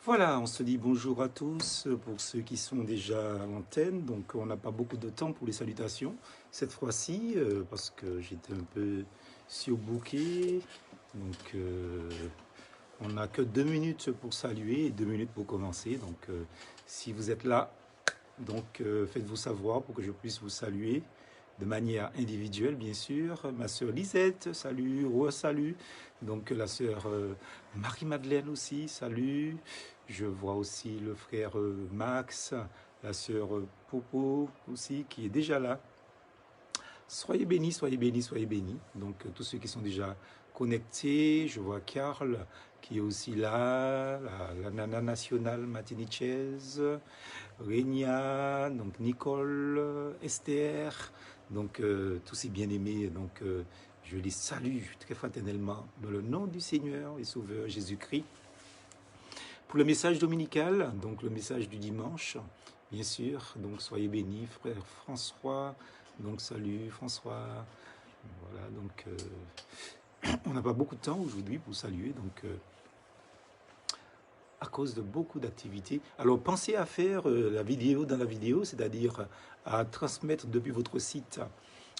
Voilà, on se dit bonjour à tous pour ceux qui sont déjà à l'antenne. Donc, on n'a pas beaucoup de temps pour les salutations cette fois-ci parce que j'étais un peu surbooké. Donc, on n'a que 2 minutes pour saluer et 2 minutes pour commencer. Donc, si vous êtes là, donc faites-vous savoir pour que je puisse vous saluer de manière individuelle, bien sûr. Ma sœur Lisette, salut, salut. Donc la sœur Marie-Madeleine aussi, salut. Je vois aussi le frère Max, la sœur Popo aussi, qui est déjà là. Soyez bénis, soyez bénis, soyez bénis. Donc tous ceux qui sont déjà connectés, je vois Karl qui est aussi là, la nana nationale martiniquaise, Régna, donc Nicole, Esther, donc tous ces bien-aimés, donc je les salue très fraternellement dans le nom du Seigneur et Sauveur Jésus-Christ. Pour le message dominical, donc le message du dimanche, bien sûr, donc soyez bénis, frère François, donc salut François, voilà, donc on n'a pas beaucoup de temps aujourd'hui pour saluer, donc à cause de beaucoup d'activités. Alors pensez à faire la vidéo dans la vidéo, c'est-à-dire à transmettre depuis votre site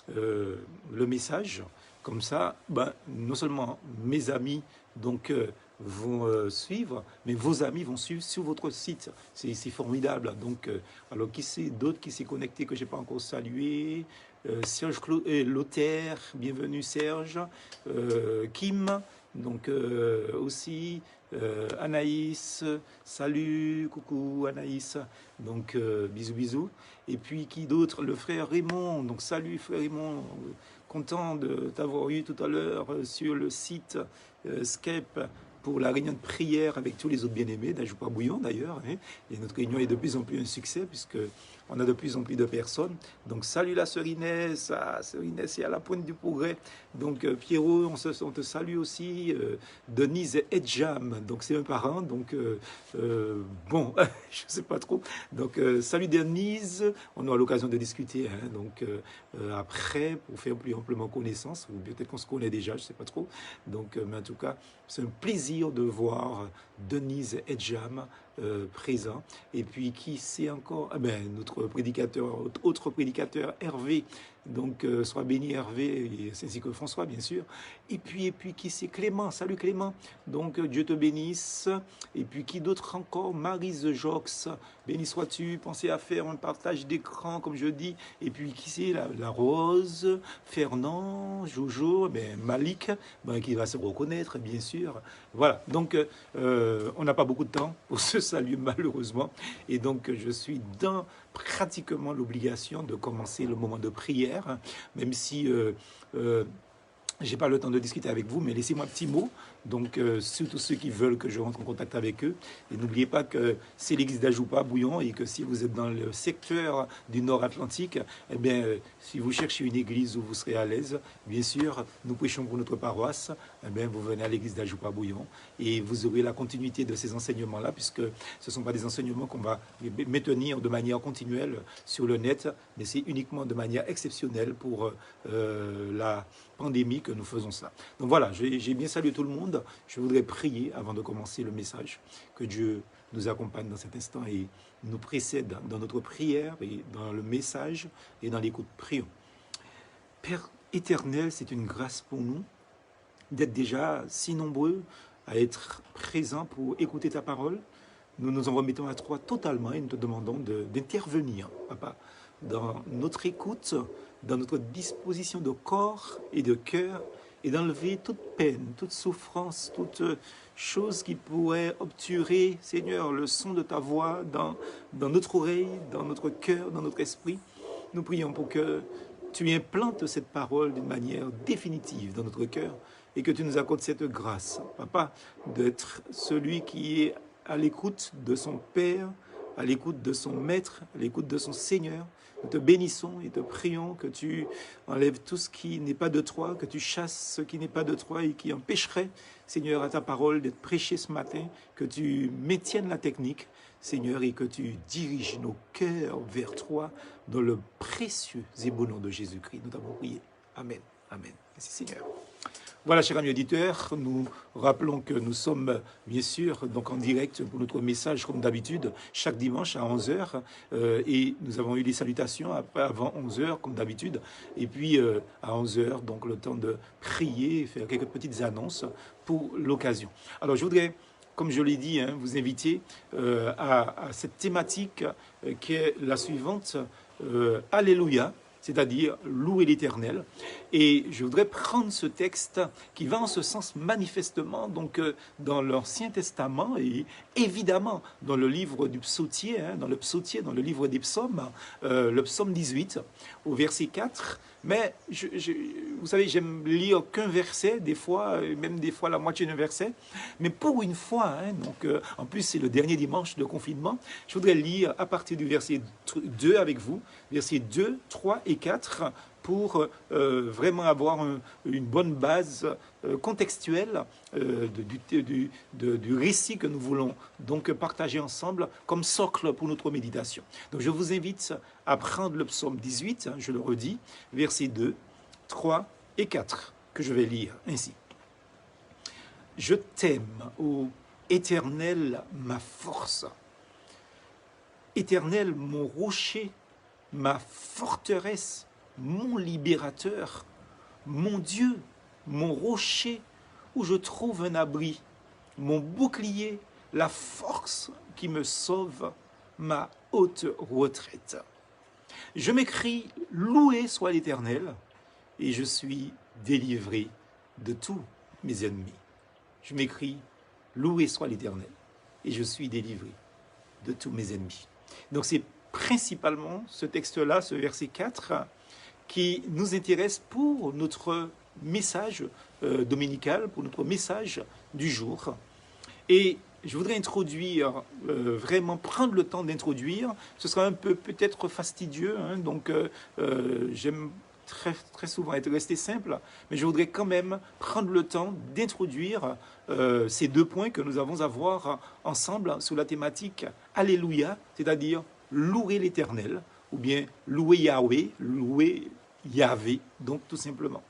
le message. Comme ça, ben, non seulement mes amis donc, vont suivre, mais vos amis vont suivre sur votre site. C'est formidable. Donc, alors qui c'est d'autres qui s'est connecté que je n'ai pas encore salué? Serge Lothaire, bienvenue Serge. Kim, donc aussi. Anaïs, salut, coucou Anaïs, donc bisous bisous. Et puis qui d'autre? Le frère Raymond, donc salut frère Raymond, content de t'avoir eu tout à l'heure sur le site Skype pour la réunion de prière avec tous les autres bien-aimés d'Ajoupa Bouillon d'ailleurs. Hein. Et notre réunion est de plus en plus un succès puisque on a de plus en plus de personnes. Donc salut la sœur Inès, sœur Inès est à la pointe du progrès. Donc Pierrot, on te salue aussi. Denise Edjam, donc c'est un parent. Donc bon, je sais pas trop. Donc salut Denise, on aura l'occasion de discuter. Hein, donc après pour faire plus amplement connaissance, ou peut-être qu'on se connaît déjà, je sais pas trop. Donc mais en tout cas, c'est un plaisir de voir Denise Edjam présent. Et puis qui c'est encore? Notre prédicateur, autre prédicateur Hervé. Donc sois béni Hervé, ainsi que François bien sûr. Et puis qui c'est? Clément, salut Clément. Donc Dieu te bénisse. Et puis qui d'autre encore? Maryse Jox, béni sois-tu. Pensez à faire un partage d'écran comme je dis. Et puis qui c'est? La Rose, Fernand, Jojo, Malik, qui va se reconnaître bien sûr. Voilà, donc on n'a pas beaucoup de temps pour se saluer malheureusement. Et donc je suis dans pratiquement l'obligation de commencer le moment de prière, même si j'ai pas le temps de discuter avec vous, mais laissez-moi un petit mot. Donc, surtout ceux qui veulent que je rentre en contact avec eux. Et n'oubliez pas que c'est l'église d'Ajoupa Bouillon et que si vous êtes dans le secteur du Nord Atlantique, eh bien, si vous cherchez une église où vous serez à l'aise, bien sûr, nous prêchons pour notre paroisse. Eh bien, vous venez à l'église d'Ajoupa Bouillon et vous aurez la continuité de ces enseignements-là, puisque ce ne sont pas des enseignements qu'on va maintenir de manière continuelle sur le net, mais c'est uniquement de manière exceptionnelle pour la pandémie que nous faisons ça. Donc voilà, j'ai bien salué tout le monde. Je voudrais prier avant de commencer le message, que Dieu nous accompagne dans cet instant et nous précède dans notre prière et dans le message et dans l'écoute. Prions. Père éternel, c'est une grâce pour nous d'être déjà si nombreux à être présents pour écouter ta parole. Nous nous en remettons à toi totalement et nous te demandons d'intervenir, Papa, dans notre écoute, dans notre disposition de corps et de cœur, et d'enlever toute peine, toute souffrance, toute chose qui pourrait obturer, Seigneur, le son de ta voix dans notre oreille, dans notre cœur, dans notre esprit. Nous prions pour que tu implantes cette parole d'une manière définitive dans notre cœur et que tu nous accordes cette grâce, Papa, d'être celui qui est à l'écoute de son Père, à l'écoute de son Maître, à l'écoute de son Seigneur. Nous te bénissons et te prions que tu enlèves tout ce qui n'est pas de toi, que tu chasses ce qui n'est pas de toi et qui empêcherait, Seigneur, à ta parole d'être prêchée ce matin, que tu maintiennes la technique, Seigneur, et que tu diriges nos cœurs vers toi dans le précieux et beau nom de Jésus-Christ. Nous t'avons prié. Amen. Amen. Merci, Seigneur. Voilà, chers amis auditeurs, nous rappelons que nous sommes bien sûr donc en direct pour notre message comme d'habitude chaque dimanche à 11 heures et nous avons eu les salutations avant 11 heures comme d'habitude et puis à 11 heures donc le temps de prier et faire quelques petites annonces pour l'occasion. Alors je voudrais, comme je l'ai dit, vous inviter à cette thématique qui est la suivante, Alléluia, c'est-à-dire louer l'Éternel. Et je voudrais prendre ce texte qui va en ce sens manifestement donc dans l'Ancien Testament et évidemment dans le livre du psautier, dans le livre des psaumes, le psaume 18 au verset 4. Mais vous savez, j'aime lire qu'un verset, des fois, même des fois la moitié d'un verset. Mais pour une fois, donc en plus c'est le dernier dimanche de confinement, je voudrais lire à partir du verset 2 avec vous, versets 2, 3 et 4, pour vraiment avoir une bonne base contextuelle du récit que nous voulons donc partager ensemble comme socle pour notre méditation. Donc je vous invite à prendre le psaume 18, je le redis, versets 2, 3 et 4, que je vais lire ainsi. Je t'aime, ô Éternel, ma force. Éternel, mon rocher, ma forteresse, mon libérateur, mon Dieu, mon rocher, où je trouve un abri, mon bouclier, la force qui me sauve, ma haute retraite. Je m'écrie, loué soit l'Éternel, et je suis délivré de tous mes ennemis. Je m'écris, loué soit l'Éternel, et je suis délivré de tous mes ennemis. Donc c'est principalement ce texte-là, ce verset 4, qui nous intéresse pour notre message dominical, pour notre message du jour. Et je voudrais introduire, vraiment prendre le temps d'introduire. Ce sera un peu peut-être fastidieux, donc j'aime très souvent être resté simple, mais je voudrais quand même prendre le temps d'introduire ces deux points que nous avons à voir ensemble sous la thématique Alléluia, c'est-à-dire louer l'Éternel, ou bien louer Yahweh, louer Yahvé, donc tout simplement.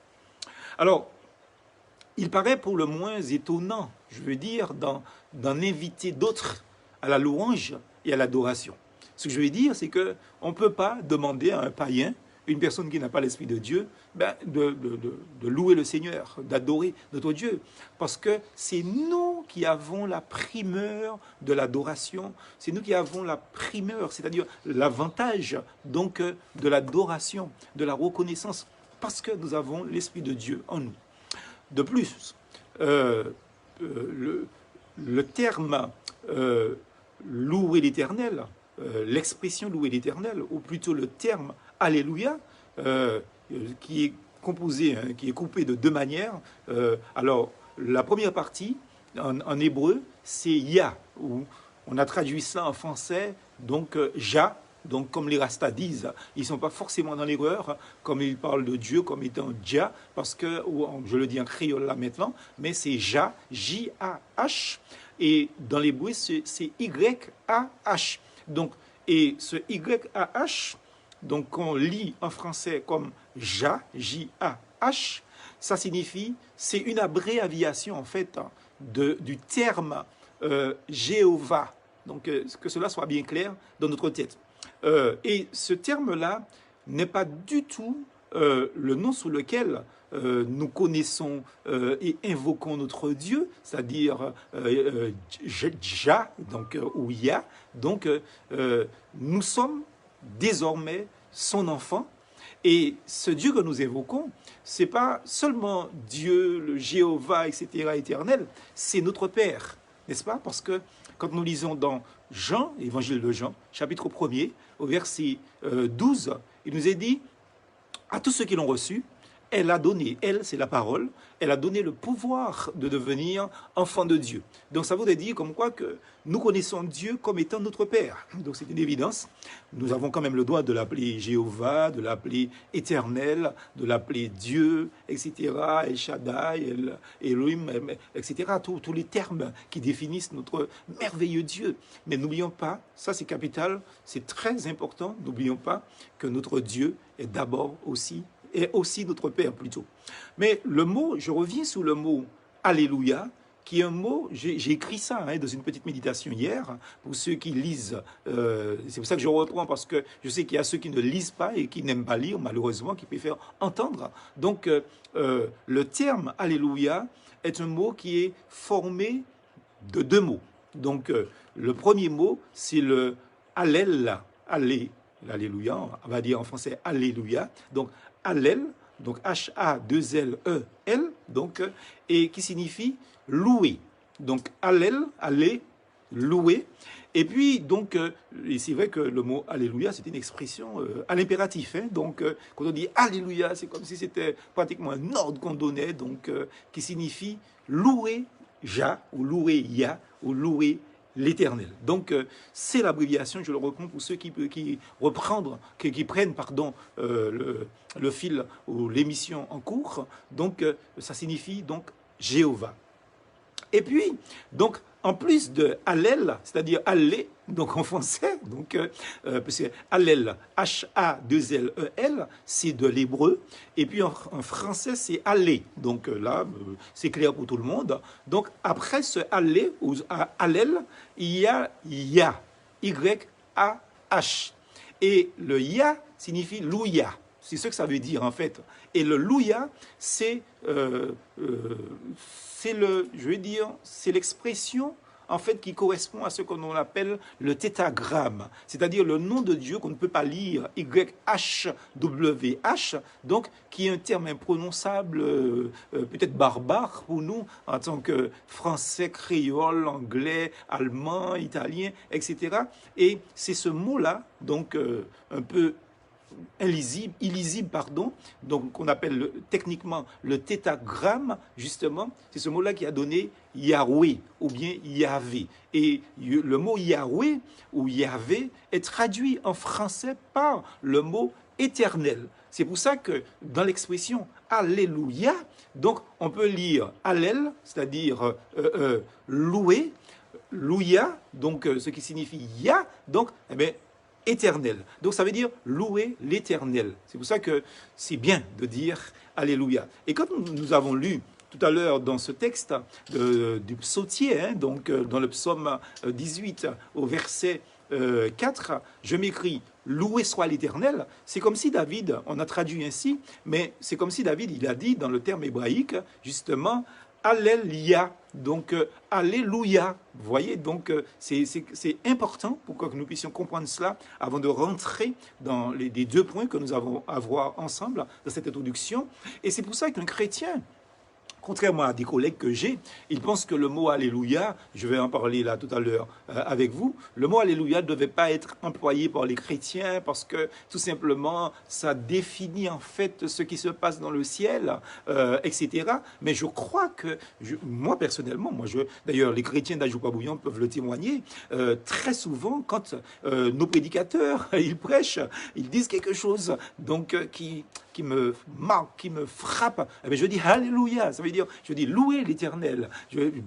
Alors, il paraît pour le moins étonnant, je veux dire, d'en inviter d'autres à la louange et à l'adoration. Ce que je veux dire, c'est qu'on ne peut pas demander à un païen, une personne qui n'a pas l'Esprit de Dieu, de louer le Seigneur, d'adorer notre Dieu. Parce que c'est nous qui avons la primeur de l'adoration, c'est nous qui avons la primeur, c'est-à-dire l'avantage donc de l'adoration, de la reconnaissance, parce que nous avons l'Esprit de Dieu en nous. De plus, le terme louer l'Éternel, l'expression louer l'Éternel, ou plutôt le terme Alléluia, qui est composé, qui est coupé de deux manières. Alors, la première partie, en hébreu, c'est Ya, où on a traduit ça en français, donc Ja. Donc, comme les Rastas disent, ils ne sont pas forcément dans l'erreur, comme ils parlent de Dieu comme étant Jah, parce que, je le dis en créole là maintenant, mais c'est Jah, J-A-H, et dans l'hébreu, c'est Y-A-H. Donc, et ce Y-A-H, donc qu'on lit en français comme Jah, J-A-H, ça signifie, c'est une abréviation en fait du terme Jéhovah. Donc, que cela soit bien clair dans notre tête. Et ce terme-là n'est pas du tout le nom sous lequel nous connaissons et invoquons notre Dieu, c'est-à-dire Jah, donc ou Yah. Donc nous sommes désormais son enfant. Et ce Dieu que nous évoquons, c'est pas seulement Dieu, le Jéhovah, etc., éternel, c'est notre Père, n'est-ce pas? Parce que quand nous lisons dans Jean, évangile de Jean, chapitre 1er, au verset 12, il nous est dit, à tous ceux qui l'ont reçu, elle a donné, elle c'est la parole, elle a donné le pouvoir de devenir enfant de Dieu. Donc ça voudrait dire comme quoi que nous connaissons Dieu comme étant notre Père. Donc c'est une évidence. Nous avons quand même le droit de l'appeler Jéhovah, de l'appeler Éternel, de l'appeler Dieu, etc., El Shaddai, Elohim, etc., tous les termes qui définissent notre merveilleux Dieu. Mais n'oublions pas, ça c'est capital, c'est très important, n'oublions pas que notre Dieu est d'abord aussi est aussi notre Père plutôt. Mais le mot, je reviens sur le mot Alléluia, qui est un mot, j'ai écrit ça dans une petite méditation hier, pour ceux qui lisent, c'est pour ça que je reprends, parce que je sais qu'il y a ceux qui ne lisent pas et qui n'aiment pas lire, malheureusement, qui préfèrent entendre. Donc, le terme Alléluia est un mot qui est formé de deux mots. Donc, le premier mot, c'est le Allel, Allé, l'Alléluia, on va dire en français Alléluia. Donc, Allel, donc H-A-2-L-E-L, donc, et qui signifie louer. Donc, Allel, Allé, louer. Et puis, donc, et c'est vrai que le mot Alléluia, c'est une expression à l'impératif. Hein, donc, quand on dit Alléluia, c'est comme si c'était pratiquement un ordre qu'on donnait, donc, qui signifie louer Jah, ou louer Yah, ou louer l'Éternel. Donc, c'est l'abréviation, je le reprends pour ceux qui prennent le fil ou l'émission en cours. Donc, ça signifie donc Jéhovah. Et puis, donc, en plus de Hallel, c'est-à-dire aller, donc en français, donc, parce que Hallel, H-A-2-L-E-L, c'est de l'hébreu, et puis en français, c'est aller. Donc là, c'est clair pour tout le monde. Donc, après ce aller, ou Hallel, il y a Yah, Y-A-H. Et le Yah signifie Louia. C'est ce que ça veut dire, en fait. Et le Louia, c'est l'expression en fait qui correspond à ce qu'on appelle le tétragramme, c'est-à-dire le nom de Dieu qu'on ne peut pas lire, YHWH, donc qui est un terme imprononçable, peut-être barbare pour nous en tant que français, créole, anglais, allemand, italien, etc. Et c'est ce mot-là, donc un peu illisible, donc qu'on appelle techniquement le tétragramme, justement, c'est ce mot-là qui a donné Yahweh ou bien Yahvé. Et le mot Yahweh ou Yahvé est traduit en français par le mot éternel. C'est pour ça que dans l'expression Alléluia, donc on peut lire Allel, c'est-à-dire louer, Louia, donc ce qui signifie Yah, donc eh bien, éternel. Donc ça veut dire louer l'Éternel. C'est pour ça que c'est bien de dire Alléluia. Et quand nous avons lu tout à l'heure dans ce texte du psautier, hein, donc dans le psaume 18 au verset 4, je m'écris loué soit l'Éternel, c'est comme si David, on a traduit ainsi, mais c'est comme si David, il a dit dans le terme hébraïque, justement, Alléluia, donc Alléluia. Vous voyez, donc c'est important pour que nous puissions comprendre cela avant de rentrer dans les deux points que nous avons à voir ensemble dans cette introduction. Et c'est pour ça qu'un chrétien, contrairement à des collègues que j'ai, ils pensent que le mot Alléluia, je vais en parler là tout à l'heure avec vous, le mot Alléluia ne devait pas être employé par les chrétiens parce que tout simplement ça définit en fait ce qui se passe dans le ciel, etc. Mais je crois que, moi personnellement, d'ailleurs les chrétiens d'Ajoupa-Bouillon peuvent le témoigner, très souvent quand nos prédicateurs, ils prêchent, ils disent quelque chose donc qui me marque, qui me frappe, eh bien, je dis Alléluia, ça veut dire, je dis louer l'Éternel,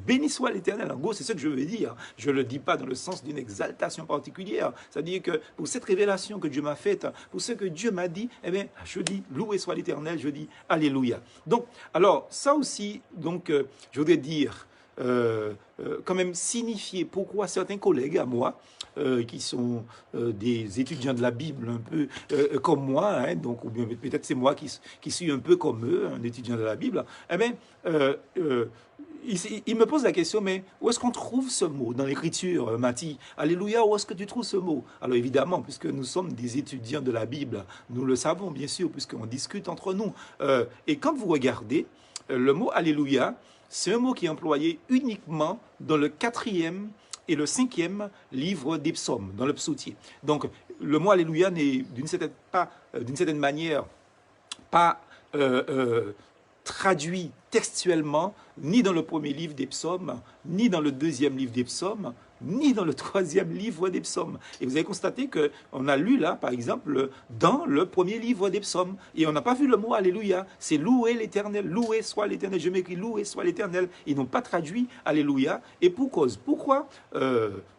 béni soit l'Éternel, en gros c'est ce que je veux dire, je ne le dis pas dans le sens d'une exaltation particulière, c'est-à-dire que pour cette révélation que Dieu m'a faite, pour ce que Dieu m'a dit, eh bien, je dis loué soit l'Éternel, je dis Alléluia. Donc, alors, ça aussi, donc, je voudrais dire, quand même signifier pourquoi certains collègues à moi, qui sont des étudiants de la Bible un peu comme moi, hein, donc, ou bien peut-être c'est moi qui suis un peu comme eux, un étudiant de la Bible, eh bien, il me pose la question, mais où est-ce qu'on trouve ce mot dans l'écriture, Mathie? Alléluia, où est-ce que tu trouves ce mot? Alors évidemment, puisque nous sommes des étudiants de la Bible, nous le savons bien sûr, puisqu'on discute entre nous. Et quand vous regardez, le mot Alléluia, c'est un mot qui est employé uniquement dans le 4e et le 5e livre des psaumes, dans le psautier. Donc, le mot Alléluia n'est d'une certaine manière pas traduit textuellement ni dans le premier livre des psaumes, ni dans le deuxième livre des psaumes, ni dans le troisième livre des psaumes. Et vous avez constaté qu'on a lu là, par exemple, dans le premier livre des psaumes, et on n'a pas vu le mot Alléluia. C'est louer l'Éternel, louer soit l'Éternel. Je m'écris louer soit l'Éternel. Ils n'ont pas traduit Alléluia, et pour cause. Pourquoi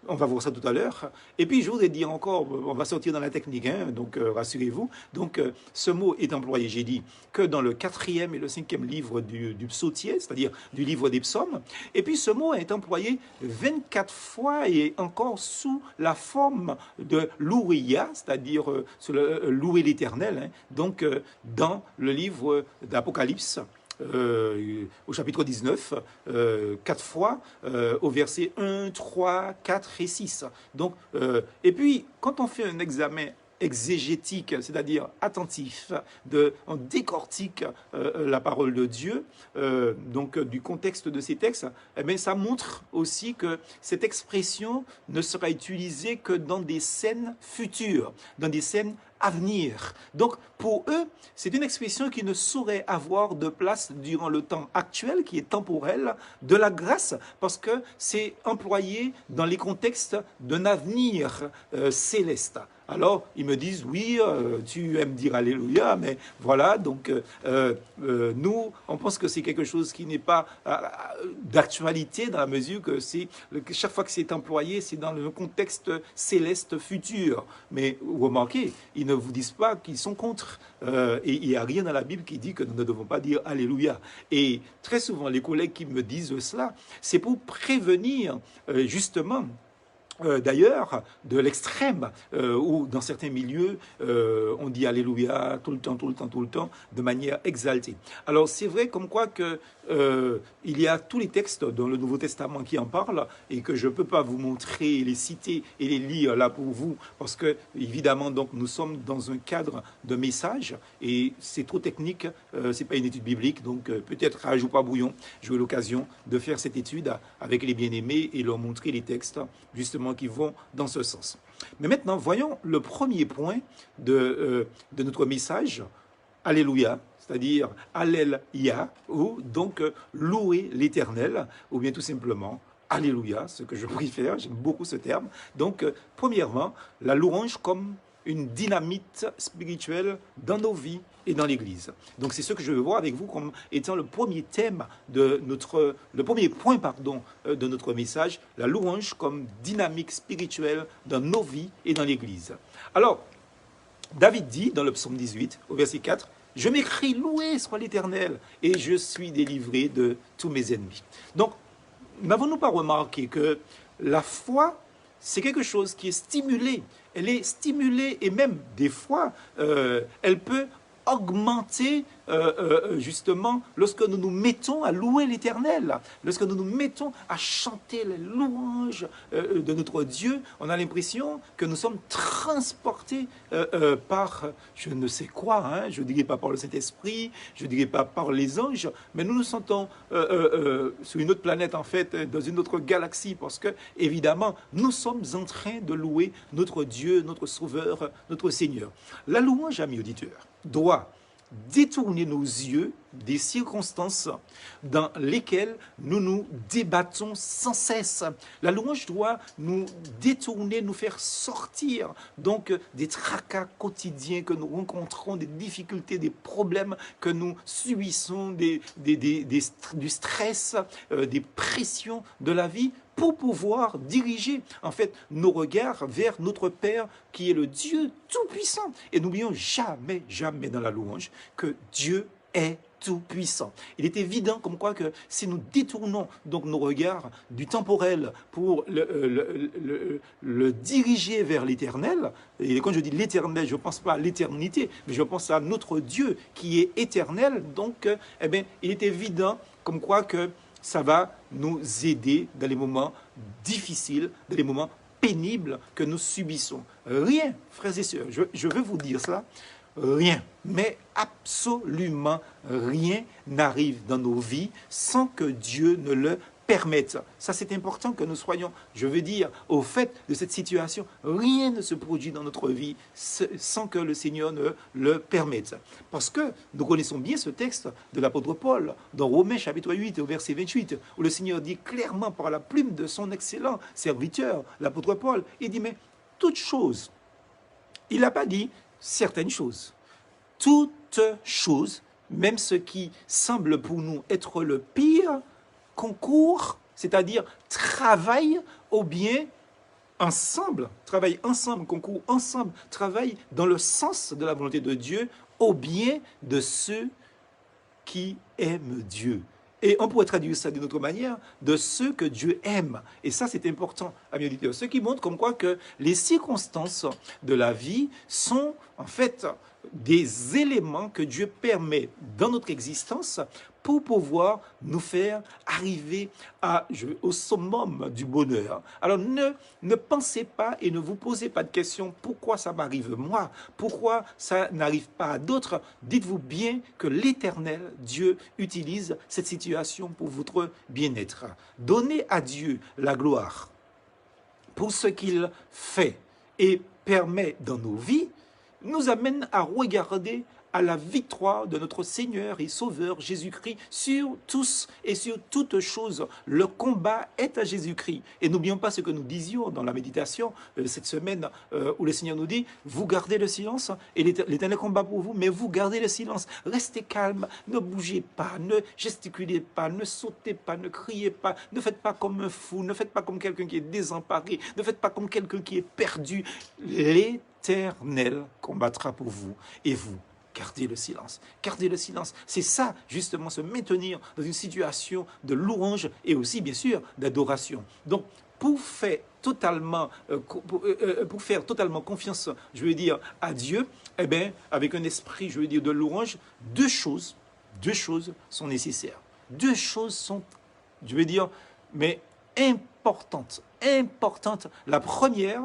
on va voir ça tout à l'heure. Et puis je voudrais dire encore, on va sortir dans la technique, hein, donc rassurez-vous. Donc ce mot est employé, j'ai dit, que dans le 4e et le 5e livre du psautier, c'est-à-dire du livre des psaumes. Et puis ce mot est employé 24 fois et encore sous la forme de louria, c'est-à-dire louer l'Éternel, hein, donc dans le livre d'Apocalypse. Au chapitre 19, 4 fois, au verset 1, 3, 4 et 6. Donc, et puis, quand on fait un examen exégétique, c'est-à-dire attentif, on décortique la parole de Dieu, donc du contexte de ces textes, eh bien, ça montre aussi que cette expression ne sera utilisée que dans des scènes futures, dans des scènes à venir. Donc, pour eux, c'est une expression qui ne saurait avoir de place durant le temps actuel, qui est temporel, de la grâce, parce que c'est employé dans les contextes d'un avenir céleste. Alors, ils me disent, oui, tu aimes dire Alléluia, mais voilà, donc nous, on pense que c'est quelque chose qui n'est pas d'actualité, dans la mesure que chaque fois que c'est employé, c'est dans le contexte céleste futur. Mais remarquez, ils ne vous disent pas qu'ils sont contre. Et il n'y a rien dans la Bible qui dit que nous ne devons pas dire Alléluia. Et très souvent, les collègues qui me disent cela, c'est pour prévenir justement d'ailleurs, de l'extrême, où dans certains milieux, on dit Alléluia tout le temps, tout le temps, tout le temps, de manière exaltée. Alors c'est vrai comme quoi que il y a tous les textes dans le Nouveau Testament qui en parlent, et que je ne peux pas vous montrer, les citer et les lire là pour vous, parce que évidemment donc nous sommes dans un cadre de message, et c'est trop technique, c'est pas une étude biblique, donc peut-être rajoute pas bouillon, j'aurai l'occasion de faire cette étude avec les bien-aimés et leur montrer les textes justement qui vont dans ce sens. Mais maintenant, voyons le premier point de notre message, Alléluia, c'est-à-dire Alléluia, ou donc louer l'Éternel, ou bien tout simplement Alléluia, ce que je préfère, j'aime beaucoup ce terme. Donc, premièrement, la louange comme une dynamite spirituelle dans nos vies et dans l'Église. Donc c'est ce que je veux voir avec vous comme étant le premier thème le premier point, de notre message, la louange comme dynamique spirituelle dans nos vies et dans l'Église. Alors, David dit dans le psaume 18, au verset 4, « Je m'écris, loué soit l'Éternel, et je suis délivré de tous mes ennemis. » Donc, n'avons-nous pas remarqué que la foi, c'est quelque chose qui est stimulé. Elle est stimulée et même des fois, elle peut augmenter justement lorsque nous nous mettons à louer l'Éternel, lorsque nous nous mettons à chanter les louanges de notre Dieu. On a l'impression que nous sommes transportés par je ne sais quoi, hein, je ne dirais pas par le Saint-Esprit, je ne dirais pas par les anges, mais nous nous sentons sur une autre planète, en fait, dans une autre galaxie, parce que évidemment nous sommes en train de louer notre Dieu, notre Sauveur, notre Seigneur. La louange, amis auditeurs, doit détourner nos yeux des circonstances dans lesquelles nous nous débattons sans cesse. La louange doit nous détourner, nous faire sortir donc des tracas quotidiens que nous rencontrons, des difficultés, des problèmes que nous subissons, du stress, des pressions de la vie, pour pouvoir diriger en fait nos regards vers notre Père qui est le Dieu Tout-Puissant. Et n'oublions jamais, jamais dans la louange que Dieu est tout-puissant. Il est évident comme quoi que si nous détournons donc nos regards du temporel pour le diriger vers l'éternel, et quand je dis l'éternel, je ne pense pas à l'éternité, mais je pense à notre Dieu qui est éternel, donc eh bien, il est évident comme quoi que ça va nous aider dans les moments difficiles, dans les moments pénibles que nous subissons. Rien, frères et sœurs, je veux vous dire cela, rien, mais absolument rien n'arrive dans nos vies sans que Dieu ne le permette. Ça, c'est important que nous soyons, je veux dire, au fait de cette situation. Rien ne se produit dans notre vie sans que le Seigneur ne le permette. Parce que nous connaissons bien ce texte de l'apôtre Paul, dans Romains chapitre 8, au verset 28, où le Seigneur dit clairement par la plume de son excellent serviteur, l'apôtre Paul, il dit, mais toute chose, il n'a pas dit certaines choses, toutes choses, même ce qui semble pour nous être le pire, concourt, c'est-à-dire travaille au bien ensemble, travaille ensemble, concourt ensemble, travaille dans le sens de la volonté de Dieu, au bien de ceux qui aiment Dieu. Et on pourrait traduire ça d'une autre manière, de ceux que Dieu aime. Et ça, c'est important, amis auditeurs. Ce qui montre comme quoi que les circonstances de la vie sont, en fait, des éléments que Dieu permet dans notre existence pour pouvoir nous faire arriver au summum du bonheur. Alors ne pensez pas et ne vous posez pas de questions, pourquoi ça m'arrive moi? Pourquoi ça n'arrive pas à d'autres? Dites-vous bien que l'Éternel, Dieu, utilise cette situation pour votre bien-être. Donnez à Dieu la gloire pour ce qu'il fait et permet dans nos vies, nous amène à regarder à la victoire de notre Seigneur et Sauveur Jésus-Christ sur tous et sur toutes choses. Le combat est à Jésus-Christ. Et n'oublions pas ce que nous disions dans la méditation cette semaine où le Seigneur nous dit, vous gardez le silence et l'Éternel combat pour vous, mais vous gardez le silence. Restez calme, ne bougez pas, ne gesticulez pas, ne sautez pas, ne criez pas, ne faites pas comme un fou, ne faites pas comme quelqu'un qui est désemparé, ne faites pas comme quelqu'un qui est perdu. L'Éternel combattra pour vous et vous. Gardez le silence. Gardez le silence. C'est ça, justement, se maintenir dans une situation de louange et aussi, bien sûr, d'adoration. Donc, pour faire totalement confiance, je veux dire, à Dieu, eh bien, avec un esprit, je veux dire, de louange, deux choses sont nécessaires. Deux choses sont, je veux dire, mais importantes. La première,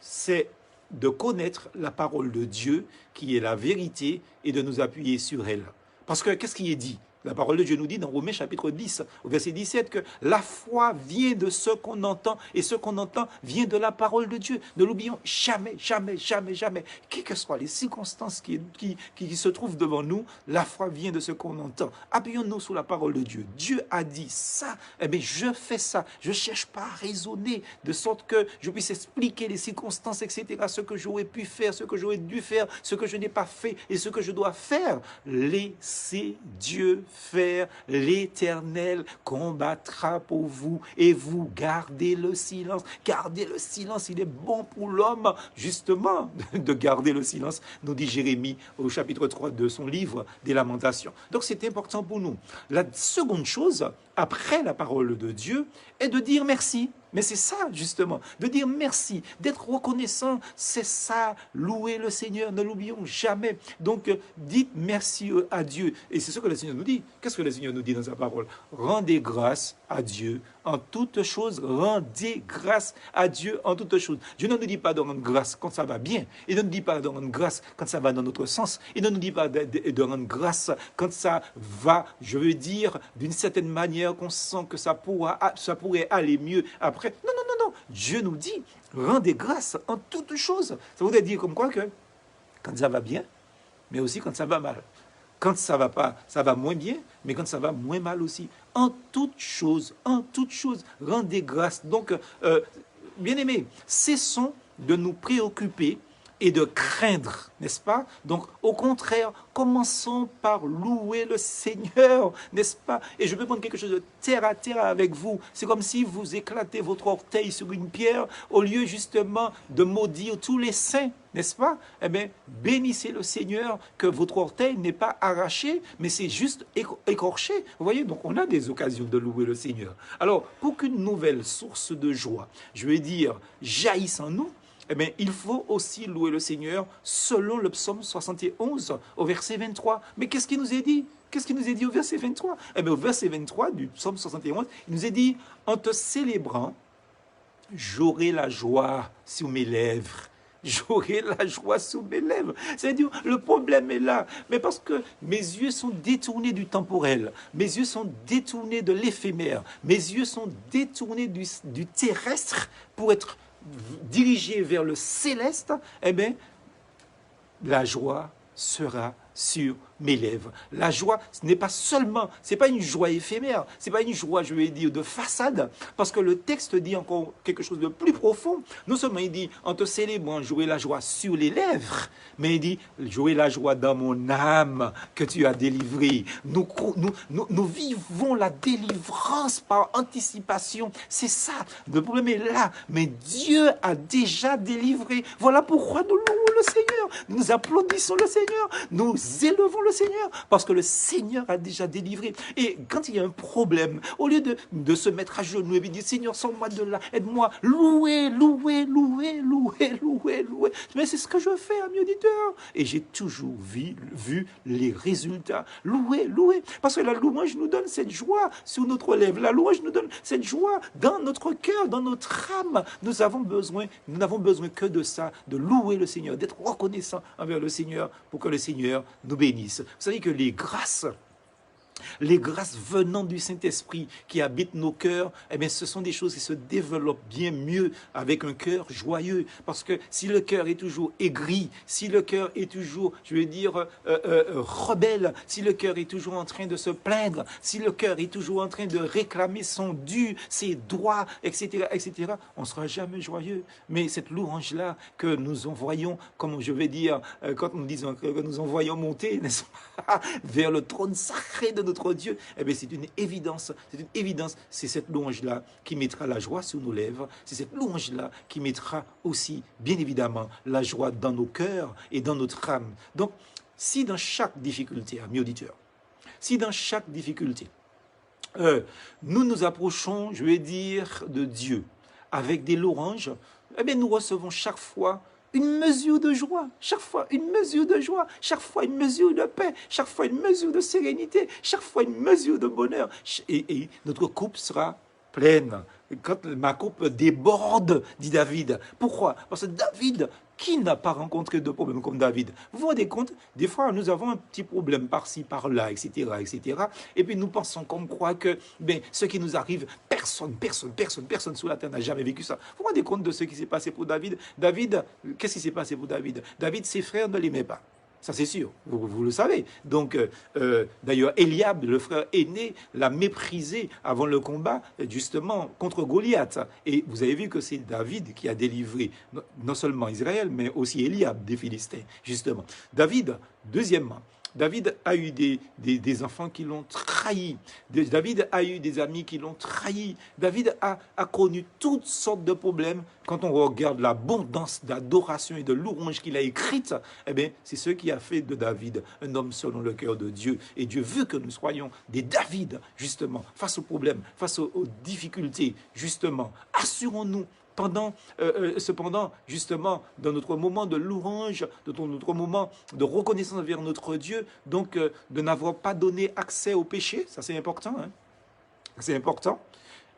c'est de connaître la parole de Dieu, qui est la vérité, et de nous appuyer sur elle. Parce que, qu'est-ce qui est dit? La parole de Dieu nous dit dans Romains chapitre 10, au verset 17, que la foi vient de ce qu'on entend, et ce qu'on entend vient de la parole de Dieu. Ne l'oublions jamais, jamais, jamais, jamais. Quelles que soient les circonstances qui se trouvent devant nous, la foi vient de ce qu'on entend. Appuyons-nous sur la parole de Dieu. Dieu a dit ça, eh bien je fais ça. Je ne cherche pas à raisonner, de sorte que je puisse expliquer les circonstances, etc., ce que j'aurais pu faire, ce que j'aurais dû faire, ce que je n'ai pas fait, et ce que je dois faire. Laissez Dieu faire, l'Éternel combattra pour vous et vous gardez le silence. Gardez le silence, il est bon pour l'homme, justement, de garder le silence, nous dit Jérémie au chapitre 3 de son livre des Lamentations. Donc c'est important pour nous. La seconde chose, après la parole de Dieu, est de dire merci. Mais c'est ça, justement, de dire merci, d'être reconnaissant, c'est ça, louer le Seigneur, ne l'oublions jamais. Donc, dites merci à Dieu. Et c'est ce que le Seigneur nous dit. Qu'est-ce que le Seigneur nous dit dans sa parole? Rendez grâce à Dieu en toutes choses. Rendez grâce à Dieu en toutes choses. Dieu ne nous dit pas de rendre grâce quand ça va bien. Il ne nous dit pas de rendre grâce quand ça va dans notre sens. Il ne nous dit pas de rendre grâce quand ça va, je veux dire, d'une certaine manière qu'on sent que ça pourrait aller mieux après. Non. Dieu nous dit, rendez grâce en toutes choses. Ça voudrait dire comme quoi que quand ça va bien, mais aussi quand ça va mal. Quand ça va pas, ça va moins bien, mais quand ça va moins mal aussi. En toutes choses, rendez grâce. Donc, bien-aimés, cessons de nous préoccuper et de craindre, n'est-ce pas? Donc, au contraire, commençons par louer le Seigneur, n'est-ce pas? Et je peux prendre quelque chose de terre à terre avec vous. C'est comme si vous éclatez votre orteil sur une pierre, au lieu justement de maudire tous les saints, n'est-ce pas? Eh bien, bénissez le Seigneur que votre orteil n'est pas arraché, mais c'est juste écorché. Vous voyez, donc on a des occasions de louer le Seigneur. Alors, pour qu'une nouvelle source de joie, je veux dire, jaillisse en nous, eh bien, il faut aussi louer le Seigneur selon le psaume 71 au verset 23. Mais qu'est-ce qu'il nous est dit? Qu'est-ce qu'il nous est dit au verset 23? Eh bien, au verset 23 du psaume 71, il nous est dit, en te célébrant, j'aurai la joie sur mes lèvres. j'aurai la joie sous mes lèvres. C'est-à-dire, le problème est là. Mais parce que mes yeux sont détournés du temporel, mes yeux sont détournés de l'éphémère, mes yeux sont détournés du terrestre pour être dirigés vers le céleste, eh bien, la joie sera sur mes lèvres. La joie, ce n'est pas seulement, c'est pas une joie éphémère, c'est pas une joie, je vais dire, de façade, parce que le texte dit encore quelque chose de plus profond. Non seulement il dit, en te célébrant, j'aurai la joie sur les lèvres, mais il dit, j'aurai la joie dans mon âme que tu as délivrée. Nous vivons la délivrance par anticipation. C'est ça, le problème est là, mais Dieu a déjà délivré. Voilà pourquoi nous louons le Seigneur, nous applaudissons le Seigneur, nous élevons le Seigneur, parce que le Seigneur a déjà délivré. Et quand il y a un problème, au lieu de se mettre à genoux et de dire, Seigneur, sors-moi de là, aide-moi, louer, louer, louer, louer, louer, louer. Mais c'est ce que je fais, amis auditeurs. Et j'ai toujours vu les résultats. Louer, louer. Parce que la louange nous donne cette joie sur notre lèvre. La louange nous donne cette joie dans notre cœur, dans notre âme. Nous n'avons besoin que de ça, de louer le Seigneur, d'être reconnaissant envers le Seigneur pour que le Seigneur nous bénisse. Vous savez que les grâces venant du Saint-Esprit qui habitent nos cœurs, eh bien, ce sont des choses qui se développent bien mieux avec un cœur joyeux. Parce que si le cœur est toujours aigri, si le cœur est toujours, je veux dire, rebelle, si le cœur est toujours en train de se plaindre, si le cœur est toujours en train de réclamer son dû, ses droits, etc., etc., on ne sera jamais joyeux. Mais cette louange-là que nous envoyons, comme je vais dire, quand nous disons que nous envoyons monter, n'est-ce pas, vers le trône sacré de notre Dieu, eh bien, c'est une évidence, c'est cette louange-là qui mettra la joie sur nos lèvres, c'est cette louange-là qui mettra aussi, bien évidemment, la joie dans nos cœurs et dans notre âme. Donc, si dans chaque difficulté, amis auditeurs, si dans chaque difficulté, nous nous approchons, je vais dire, de Dieu avec des louanges, eh bien, nous recevons chaque fois une mesure de joie, chaque fois une mesure de joie, chaque fois une mesure de paix, chaque fois une mesure de sérénité, chaque fois une mesure de bonheur. Et notre coupe sera pleine. Quand ma coupe déborde, dit David. Pourquoi? Parce que David, qui n'a pas rencontré de problème comme David? Vous vous rendez compte? Des fois, nous avons un petit problème par-ci, par-là, etc., etc. Et puis nous pensons comme quoi que ce qui nous arrive, personne sur la terre n'a jamais vécu ça. Vous vous rendez compte de ce qui s'est passé pour David? David, qu'est-ce qui s'est passé pour David? David, ses frères ne l'aimaient pas. Ça, c'est sûr, vous le savez. Donc, d'ailleurs, Eliab, le frère aîné, l'a méprisé avant le combat, justement, contre Goliath. Et vous avez vu que c'est David qui a délivré non seulement Israël, mais aussi Eliab des Philistins, justement. David, deuxièmement, David a eu des enfants qui l'ont trahi. David a eu des amis qui l'ont trahi. David a connu toutes sortes de problèmes. Quand on regarde l'abondance d'adoration et de louange qu'il a écrite, eh bien, c'est ce qui a fait de David un homme selon le cœur de Dieu. Et Dieu veut que nous soyons des David, justement, face aux problèmes, face aux difficultés, justement. Assurons-nous cependant, justement, dans notre moment de louange, dans notre moment de reconnaissance envers notre Dieu, donc de n'avoir pas donné accès au péché, ça c'est important, hein? C'est important.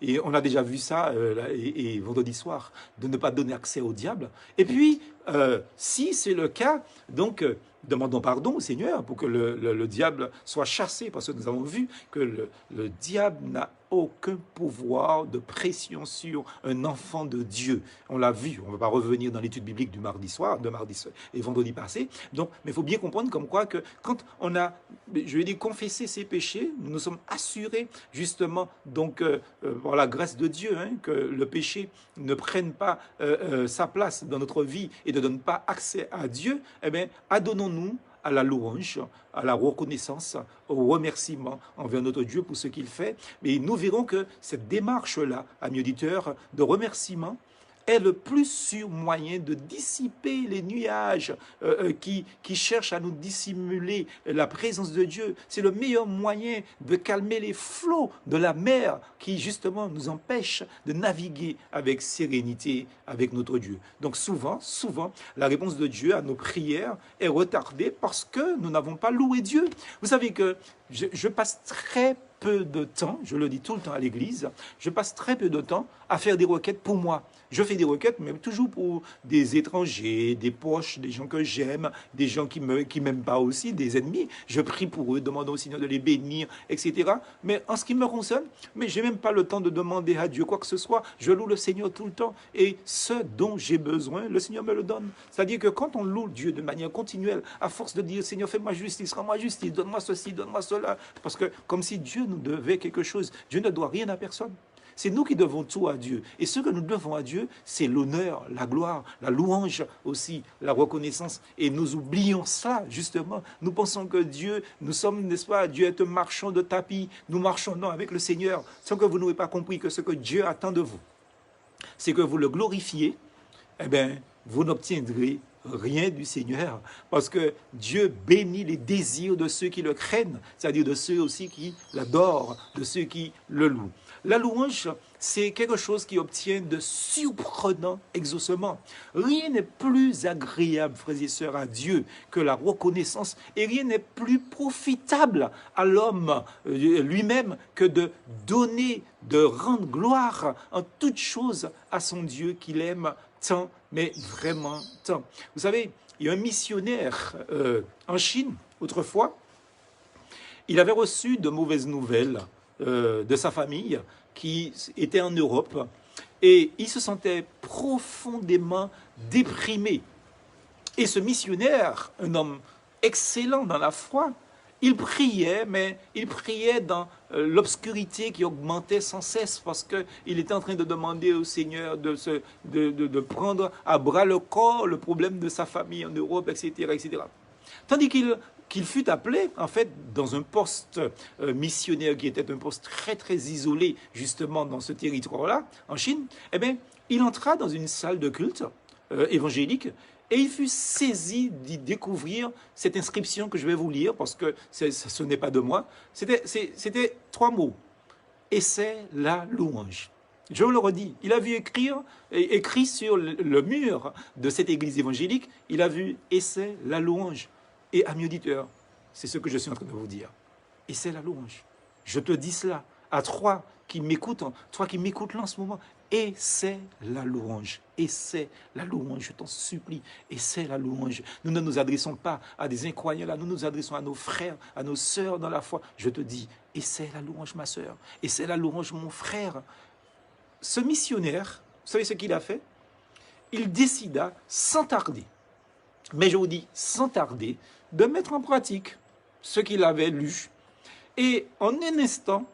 Et on a déjà vu ça et vendredi soir, de ne pas donner accès au diable. Et puis, si c'est le cas, donc demandons pardon au Seigneur pour que le diable soit chassé, parce que nous avons vu que le diable n'a aucun pouvoir de pression sur un enfant de Dieu. On l'a vu, on ne va pas revenir dans l'étude biblique de mardi et vendredi passé. Donc, mais il faut bien comprendre comme quoi que quand on a, je vais dire, confessé ses péchés, nous nous sommes assurés justement, donc, par la grâce de Dieu, hein, que le péché ne prenne pas sa place dans notre vie et ne donne pas accès à Dieu. Eh bien, adonnons-nous à la louange, à la reconnaissance, au remerciement envers notre Dieu pour ce qu'il fait. Mais nous verrons que cette démarche-là, amis auditeurs, de remerciement, est le plus sûr moyen de dissiper les nuages qui cherchent à nous dissimuler la présence de Dieu. C'est le meilleur moyen de calmer les flots de la mer qui, justement, nous empêchent de naviguer avec sérénité avec notre Dieu. Donc souvent, la réponse de Dieu à nos prières est retardée parce que nous n'avons pas loué Dieu. Vous savez que je passe très peu de temps, je le dis tout le temps à l'église, je passe très peu de temps à faire des requêtes pour moi. Je fais des requêtes, mais toujours pour des étrangers, des proches, des gens que j'aime, des gens qui m'aiment pas aussi, des ennemis. Je prie pour eux, demandant au Seigneur de les bénir, etc. Mais en ce qui me concerne, mais j'ai même pas le temps de demander à Dieu quoi que ce soit. Je loue le Seigneur tout le temps. Et ce dont j'ai besoin, le Seigneur me le donne. C'est-à-dire que quand on loue Dieu de manière continuelle, à force de dire, Seigneur, fais-moi justice, rends-moi justice, donne-moi ceci, donne-moi cela. Parce que comme si Dieu nous devait quelque chose. Dieu ne doit rien à personne. C'est nous qui devons tout à Dieu. Et ce que nous devons à Dieu, c'est l'honneur, la gloire, la louange aussi, la reconnaissance. Et nous oublions ça, justement. Nous pensons que Dieu, nous sommes, n'est-ce pas, Dieu est un marchand de tapis. Nous marchons, non, avec le Seigneur, sans que vous n'ayez pas compris que ce que Dieu attend de vous, c'est que vous le glorifiez, eh bien, vous n'obtiendrez rien du Seigneur, parce que Dieu bénit les désirs de ceux qui le craignent, c'est-à-dire de ceux aussi qui l'adorent, de ceux qui le louent. La louange, c'est quelque chose qui obtient de surprenants exaucements. Rien n'est plus agréable, frères et sœurs, à Dieu que la reconnaissance, et rien n'est plus profitable à l'homme lui-même que de donner, de rendre gloire en toutes choses à son Dieu qu'il aime tant, mais vraiment tant. Vous savez, il y a un missionnaire en Chine, autrefois, il avait reçu de mauvaises nouvelles de sa famille qui était en Europe et il se sentait profondément déprimé. Et ce missionnaire, un homme excellent dans la foi, il priait, mais il priait dans l'obscurité qui augmentait sans cesse parce qu'il était en train de demander au Seigneur de prendre à bras le corps le problème de sa famille en Europe, etc. etc. Tandis qu'il fut appelé, en fait, dans un poste missionnaire qui était un poste très, très isolé, justement, dans ce territoire-là, en Chine, eh bien, il entra dans une salle de culte évangélique et il fut saisi d'y découvrir cette inscription que je vais vous lire, parce que ce n'est pas de moi. C'était 3 mots. Et c'est la louange. Je vous le redis, il a vu écrit sur le mur de cette église évangélique, il a vu « Et c'est la louange ». Et amis auditeurs, c'est ce que je suis en train de vous dire. Et c'est la louange. Je te dis cela à toi qui m'écoutes là en ce moment. Et c'est la louange. Et c'est la louange, je t'en supplie. Et c'est la louange. Nous ne nous adressons pas à des incroyants là, nous nous adressons à nos frères, à nos sœurs dans la foi. Je te dis, et c'est la louange, ma sœur. Et c'est la louange, mon frère. Ce missionnaire, vous savez ce qu'il a fait? Il décida sans tarder, mais je vous dis sans tarder, de mettre en pratique ce qu'il avait lu. Et en un instant,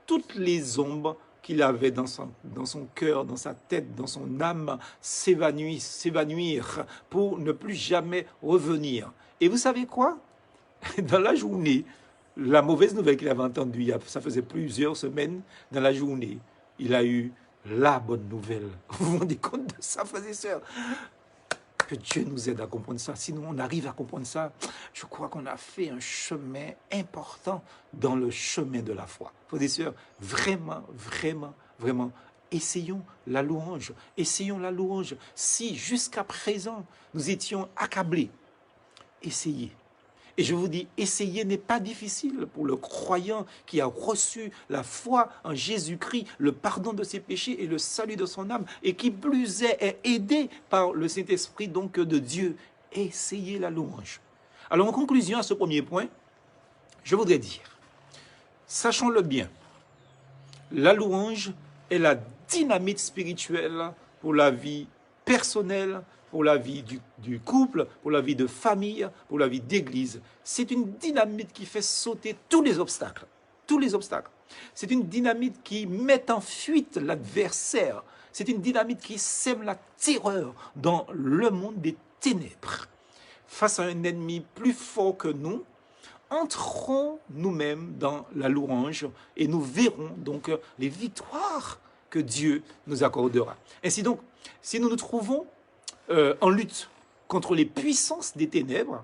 toutes les ombres qu'il avait dans son cœur, dans sa tête, dans son âme, s'évanouirent pour ne plus jamais revenir. Et vous savez quoi? Dans la journée, la mauvaise nouvelle qu'il avait entendue, ça faisait plusieurs semaines, dans la journée, il a eu la bonne nouvelle. Vous vous rendez compte de ça, frères et sœurs? Que Dieu nous aide à comprendre ça. Sinon, on arrive à comprendre ça, je crois qu'on a fait un chemin important dans le chemin de la foi. Frères et sœurs, vraiment, vraiment, vraiment, essayons la louange. Essayons la louange. Si jusqu'à présent, nous étions accablés, essayez. Et je vous dis, essayer n'est pas difficile pour le croyant qui a reçu la foi en Jésus-Christ, le pardon de ses péchés et le salut de son âme, et qui plus est aidé par le Saint-Esprit donc de Dieu. Essayez la louange. Alors en conclusion à ce premier point, je voudrais dire, sachons-le bien, la louange est la dynamite spirituelle pour la vie personnelle, pour la vie du couple, pour la vie de famille, pour la vie d'église. C'est une dynamite qui fait sauter tous les obstacles. Tous les obstacles. C'est une dynamite qui met en fuite l'adversaire. C'est une dynamite qui sème la terreur dans le monde des ténèbres. Face à un ennemi plus fort que nous, entrons nous-mêmes dans la louange et nous verrons donc les victoires que Dieu nous accordera. Ainsi donc, si nous nous trouvons en lutte contre les puissances des ténèbres,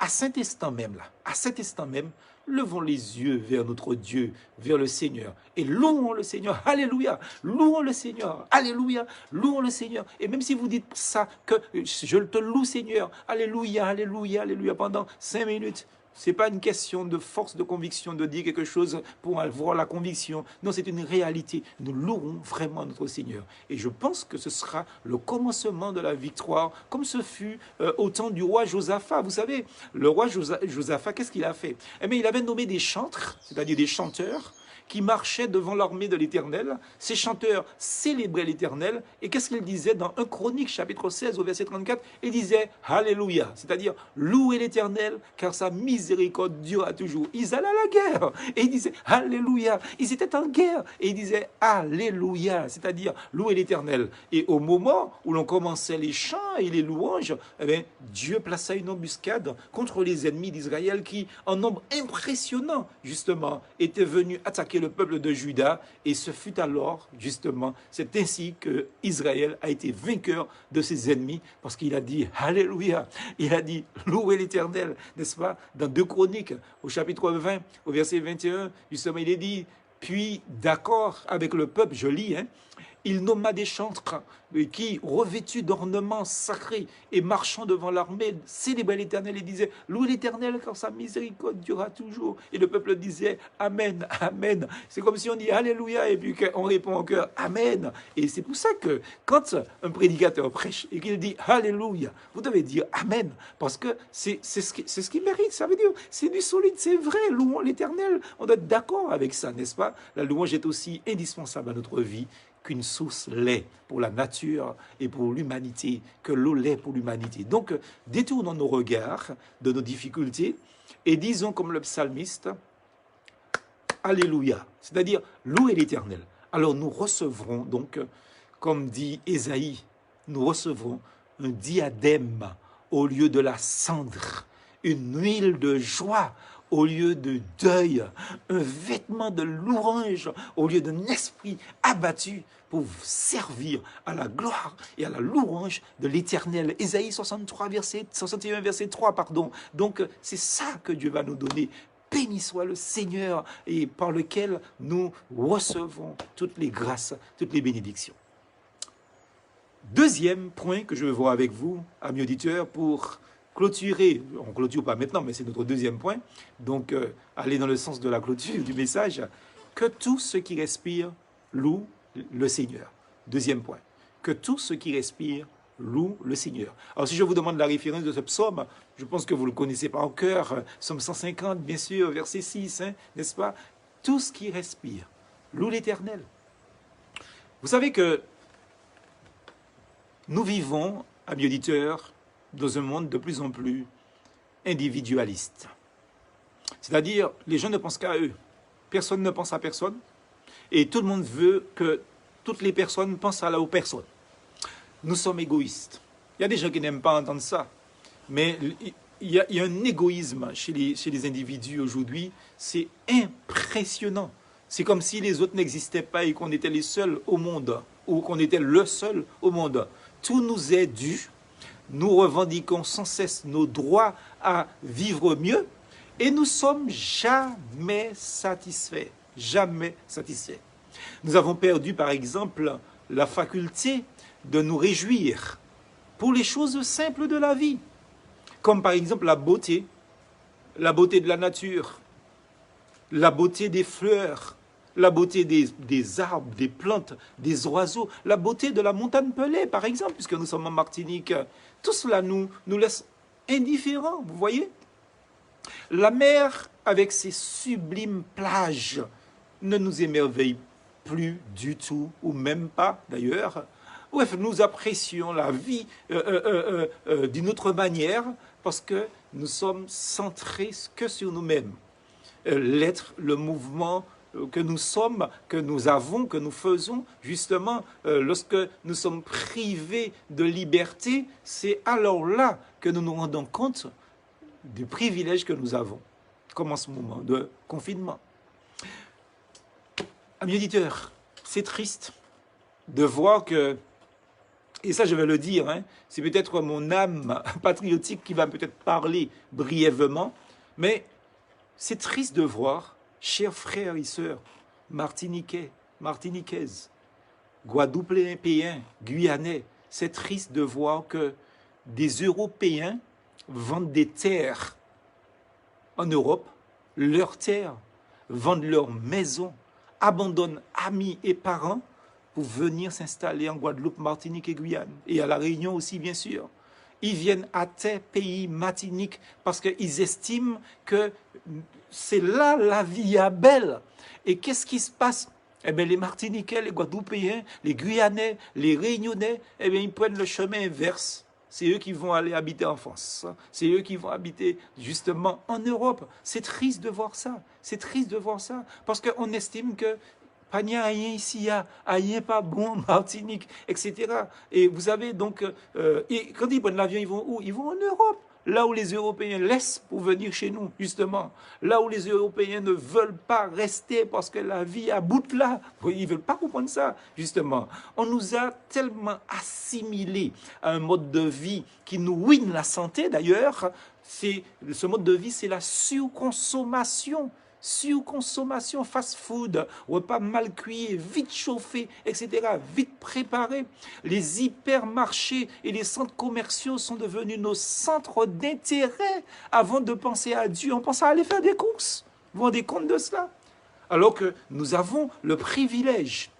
à cet instant même, levons les yeux vers notre Dieu, vers le Seigneur, et louons le Seigneur, alléluia, louons le Seigneur, alléluia, louons le Seigneur. Et même si vous dites ça, que je te loue Seigneur, alléluia, alléluia, alléluia, pendant 5 minutes, Ce n'est pas une question de force de conviction, de dire quelque chose pour avoir la conviction. Non, c'est une réalité. Nous louons vraiment notre Seigneur. Et je pense que ce sera le commencement de la victoire, comme ce fut au temps du roi Josaphat. Vous savez, le roi Josaphat, qu'est-ce qu'il a fait? Eh bien, il avait nommé des chantres, c'est-à-dire des chanteurs, qui marchaient devant l'armée de l'Éternel. Ces chanteurs célébraient l'Éternel. Et qu'est-ce qu'ils disaient dans 1 Chronique, chapitre 16, au verset 34? Ils disaient « Alléluia », c'est-à-dire « Louez l'Éternel, car sa miséricorde durera toujours ». Ils allaient à la guerre et ils disaient « Alléluia ». Ils étaient en guerre et ils disaient « Alléluia », c'est-à-dire « Louez l'Éternel ». Et au moment où l'on commençait les chants et les louanges, eh bien, Dieu plaça une embuscade contre les ennemis d'Israël qui, en nombre impressionnant, justement, étaient venus attaquer le peuple de Juda, et ce fut alors, justement, c'est ainsi que Israël a été vainqueur de ses ennemis, parce qu'il a dit Alléluia, il a dit louez l'Éternel, n'est-ce pas? Dans 2 Chroniques, au chapitre 20, au verset 21, justement, il est dit, puis d'accord avec le peuple, je lis, il nomma des chantres qui, revêtus d'ornements sacrés et marchant devant l'armée, célébraient l'Éternel et disaient « Louez l'Éternel car sa miséricorde durera toujours ». Et le peuple disait « Amen, Amen ». C'est comme si on dit « Alléluia » et puis on répond en chœur « Amen ». Et c'est pour ça que quand un prédicateur prêche et qu'il dit « Alléluia », vous devez dire « Amen » parce que c'est ce qui mérite. Ça veut dire c'est du solide, c'est vrai. Louons l'Éternel. On doit être d'accord avec ça, n'est-ce pas? La louange est aussi indispensable à notre vie qu'une source l'est pour la nature et pour l'humanité, que l'eau l'est pour l'humanité. Donc, détournons nos regards de nos difficultés et disons comme le psalmiste, Alléluia, c'est-à-dire louez l'Éternel. Alors nous recevrons donc, comme dit Ésaïe, nous recevrons un diadème au lieu de la cendre, une huile de joie au lieu de deuil, un vêtement de louange au lieu d'un esprit abattu pour servir à la gloire et à la louange de l'Éternel. Ésaïe 61, verset 3, pardon. Donc, c'est ça que Dieu va nous donner. Béni soit le Seigneur et par lequel nous recevons toutes les grâces, toutes les bénédictions. Deuxième point que je veux voir avec vous, amis auditeurs, pour clôturer, on ne clôture pas maintenant, mais c'est notre deuxième point, donc aller dans le sens de la clôture du message, que tout ce qui respire loue le Seigneur. Deuxième point, que tout ce qui respire loue le Seigneur. Alors si je vous demande la référence de ce psaume, je pense que vous le connaissez par cœur, psaume 150, bien sûr, verset 6, n'est-ce pas? Tout ce qui respire loue l'Éternel. Vous savez que nous vivons, amis auditeurs, dans un monde de plus en plus individualiste. C'est-à-dire, les gens ne pensent qu'à eux. Personne ne pense à personne. Et tout le monde veut que toutes les personnes pensent à la autre personne. Nous sommes égoïstes. Il y a des gens qui n'aiment pas entendre ça. Mais il y a un égoïsme chez les individus aujourd'hui. C'est impressionnant. C'est comme si les autres n'existaient pas et qu'on était les seuls au monde. Ou qu'on était le seul au monde. Tout nous est dû. Nous revendiquons sans cesse nos droits à vivre mieux et nous sommes jamais satisfaits. Jamais satisfaits. Nous avons perdu, par exemple, la faculté de nous réjouir pour les choses simples de la vie, comme par exemple la beauté de la nature, la beauté des fleurs, la beauté des arbres, des plantes, des oiseaux, la beauté de la montagne Pelée, par exemple, puisque nous sommes en Martinique. Tout cela nous laisse indifférents, vous voyez? La mer, avec ses sublimes plages, ne nous émerveille plus du tout, ou même pas d'ailleurs. Bref, nous apprécions la vie d'une autre manière, parce que nous sommes centrés que sur nous-mêmes. L'être, le mouvement que nous sommes, que nous avons, que nous faisons, justement, lorsque nous sommes privés de liberté, c'est alors là que nous nous rendons compte du privilège que nous avons, comme en ce moment de confinement. Amis auditeurs, c'est triste de voir que, et ça je vais le dire, c'est peut-être mon âme patriotique qui va peut-être parler brièvement, mais c'est triste de voir, chers frères et sœurs, martiniquais, martiniquaises, guadeloupéens, guyanais, c'est triste de voir que des Européens vendent des terres en Europe leurs terres, vendent leurs maisons, abandonnent amis et parents pour venir s'installer en Guadeloupe, Martinique et Guyane. Et à La Réunion aussi, bien sûr. Ils viennent à tes pays, Martinique, parce qu'ils estiment que c'est là la vie est belle. Et qu'est-ce qui se passe? Eh bien, les Martiniquais, les Guadeloupéens, les Guyanais, les Réunionnais, eh bien, ils prennent le chemin inverse. C'est eux qui vont aller habiter en France. C'est eux qui vont habiter justement en Europe. C'est triste de voir ça. C'est triste de voir ça. Parce qu'on estime que pas rien ici, rien pas bon, Martinique, etc. Et vous savez, donc, quand ils prennent l'avion, ils vont où? Ils vont en Europe. Là où les Européens laissent pour venir chez nous, justement. Là où les Européens ne veulent pas rester parce que la vie à bout de là. Ils ne veulent pas comprendre ça, justement. On nous a tellement assimilés à un mode de vie qui nous ruine la santé, d'ailleurs. Ce mode de vie, c'est la surconsommation. Surconsommation, fast-food, repas mal cuits, vite chauffés, etc., vite préparés. Les hypermarchés et les centres commerciaux sont devenus nos centres d'intérêt. Avant de penser à Dieu, on pense à aller faire des courses. Vous vous rendez compte de cela? Alors que nous avons le privilège,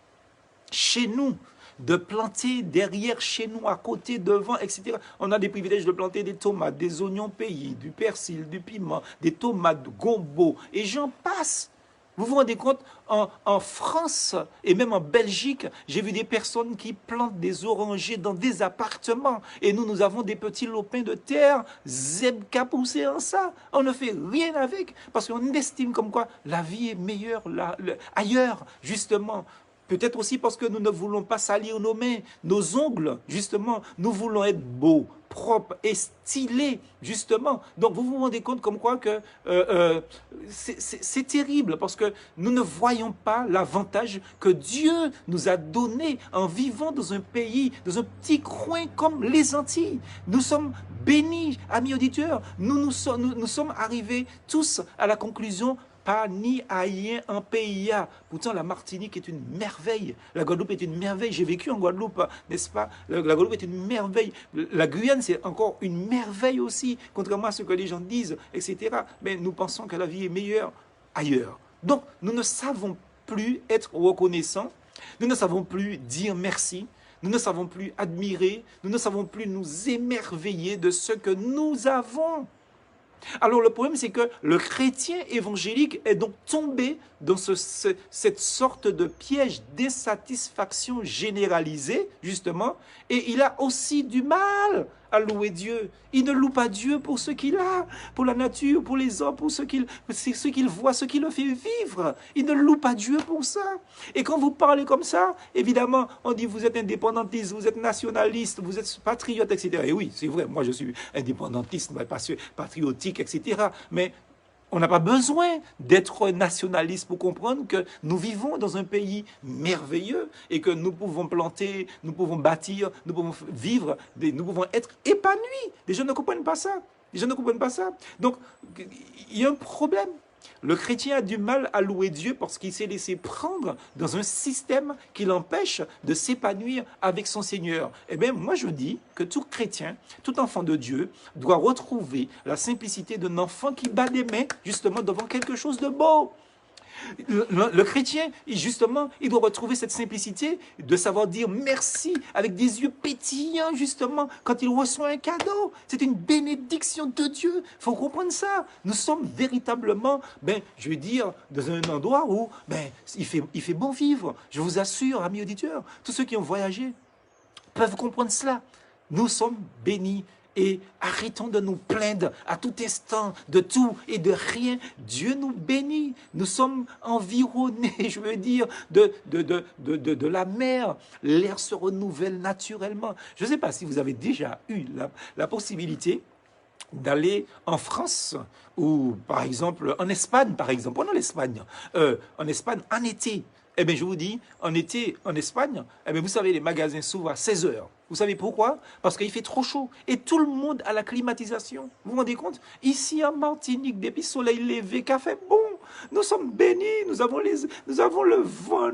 chez nous, de planter derrière chez nous, à côté, devant, etc. On a des privilèges de planter des tomates, des oignons pays, du persil, du piment, des tomates, du gombo, et j'en passe. Vous vous rendez compte, en France et même en Belgique, j'ai vu des personnes qui plantent des orangers dans des appartements. Et nous avons des petits lopins de terre, zebka poussés en ça. On ne fait rien avec, parce qu'on estime comme quoi la vie est meilleure ailleurs, justement. Peut-être aussi parce que nous ne voulons pas salir nos mains, nos ongles, justement. Nous voulons être beaux, propres et stylés, justement. Donc, vous vous rendez compte comme quoi que c'est terrible parce que nous ne voyons pas l'avantage que Dieu nous a donné en vivant dans un pays, dans un petit coin comme les Antilles. Nous sommes bénis, amis auditeurs. Nous sommes arrivés tous à la conclusion pas ni à rien en pays. Pourtant, la Martinique est une merveille. La Guadeloupe est une merveille. J'ai vécu en Guadeloupe, n'est-ce pas? La Guadeloupe est une merveille. La Guyane, c'est encore une merveille aussi, contrairement à ce que les gens disent, etc. Mais nous pensons que la vie est meilleure ailleurs. Donc, nous ne savons plus être reconnaissants. Nous ne savons plus dire merci. Nous ne savons plus admirer. Nous ne savons plus nous émerveiller de ce que nous avons. Alors le problème, c'est que le chrétien évangélique est donc tombé dans cette sorte de piège d'insatisfaction généralisée, justement, et il a aussi du mal à louer Dieu. Il ne loue pas Dieu pour ce qu'il a, pour la nature, pour les hommes, pour ce qu'il voit, ce qui le fait vivre. Il ne loue pas Dieu pour ça. Et quand vous parlez comme ça, évidemment, on dit vous êtes indépendantiste, vous êtes nationaliste, vous êtes patriote, etc. Et oui, c'est vrai, moi je suis indépendantiste, patriotique, etc. Mais on n'a pas besoin d'être nationaliste pour comprendre que nous vivons dans un pays merveilleux et que nous pouvons planter, nous pouvons bâtir, nous pouvons vivre, nous pouvons être épanouis. Les gens ne comprennent pas ça. Les gens ne comprennent pas ça. Donc, il y a un problème. Le chrétien a du mal à louer Dieu parce qu'il s'est laissé prendre dans un système qui l'empêche de s'épanouir avec son Seigneur. Eh bien, moi je dis que tout chrétien, tout enfant de Dieu doit retrouver la simplicité d'un enfant qui bat des mains justement devant quelque chose de beau. Le chrétien, justement, il doit retrouver cette simplicité de savoir dire merci avec des yeux pétillants, justement, quand il reçoit un cadeau. C'est une bénédiction de Dieu. Il faut comprendre ça. Nous sommes véritablement, je vais dire, dans un endroit où il fait bon vivre. Je vous assure, amis auditeurs, tous ceux qui ont voyagé peuvent comprendre cela. Nous sommes bénis. Et arrêtons de nous plaindre à tout instant de tout et de rien. Dieu nous bénit. Nous sommes environnés, je veux dire, de la mer. L'air se renouvelle naturellement. Je ne sais pas si vous avez déjà eu la possibilité d'aller en France ou, par exemple, en Espagne, par exemple. Prenons l'Espagne. En Espagne, en été. Eh bien, je vous dis, en été, en Espagne, eh bien, vous savez, les magasins s'ouvrent à 16 heures. Vous savez pourquoi? Parce qu'il fait trop chaud. Et tout le monde a la climatisation. Vous vous rendez compte? Ici, en Martinique, depuis le soleil levé, café bon. Nous sommes bénis, nous avons le vent.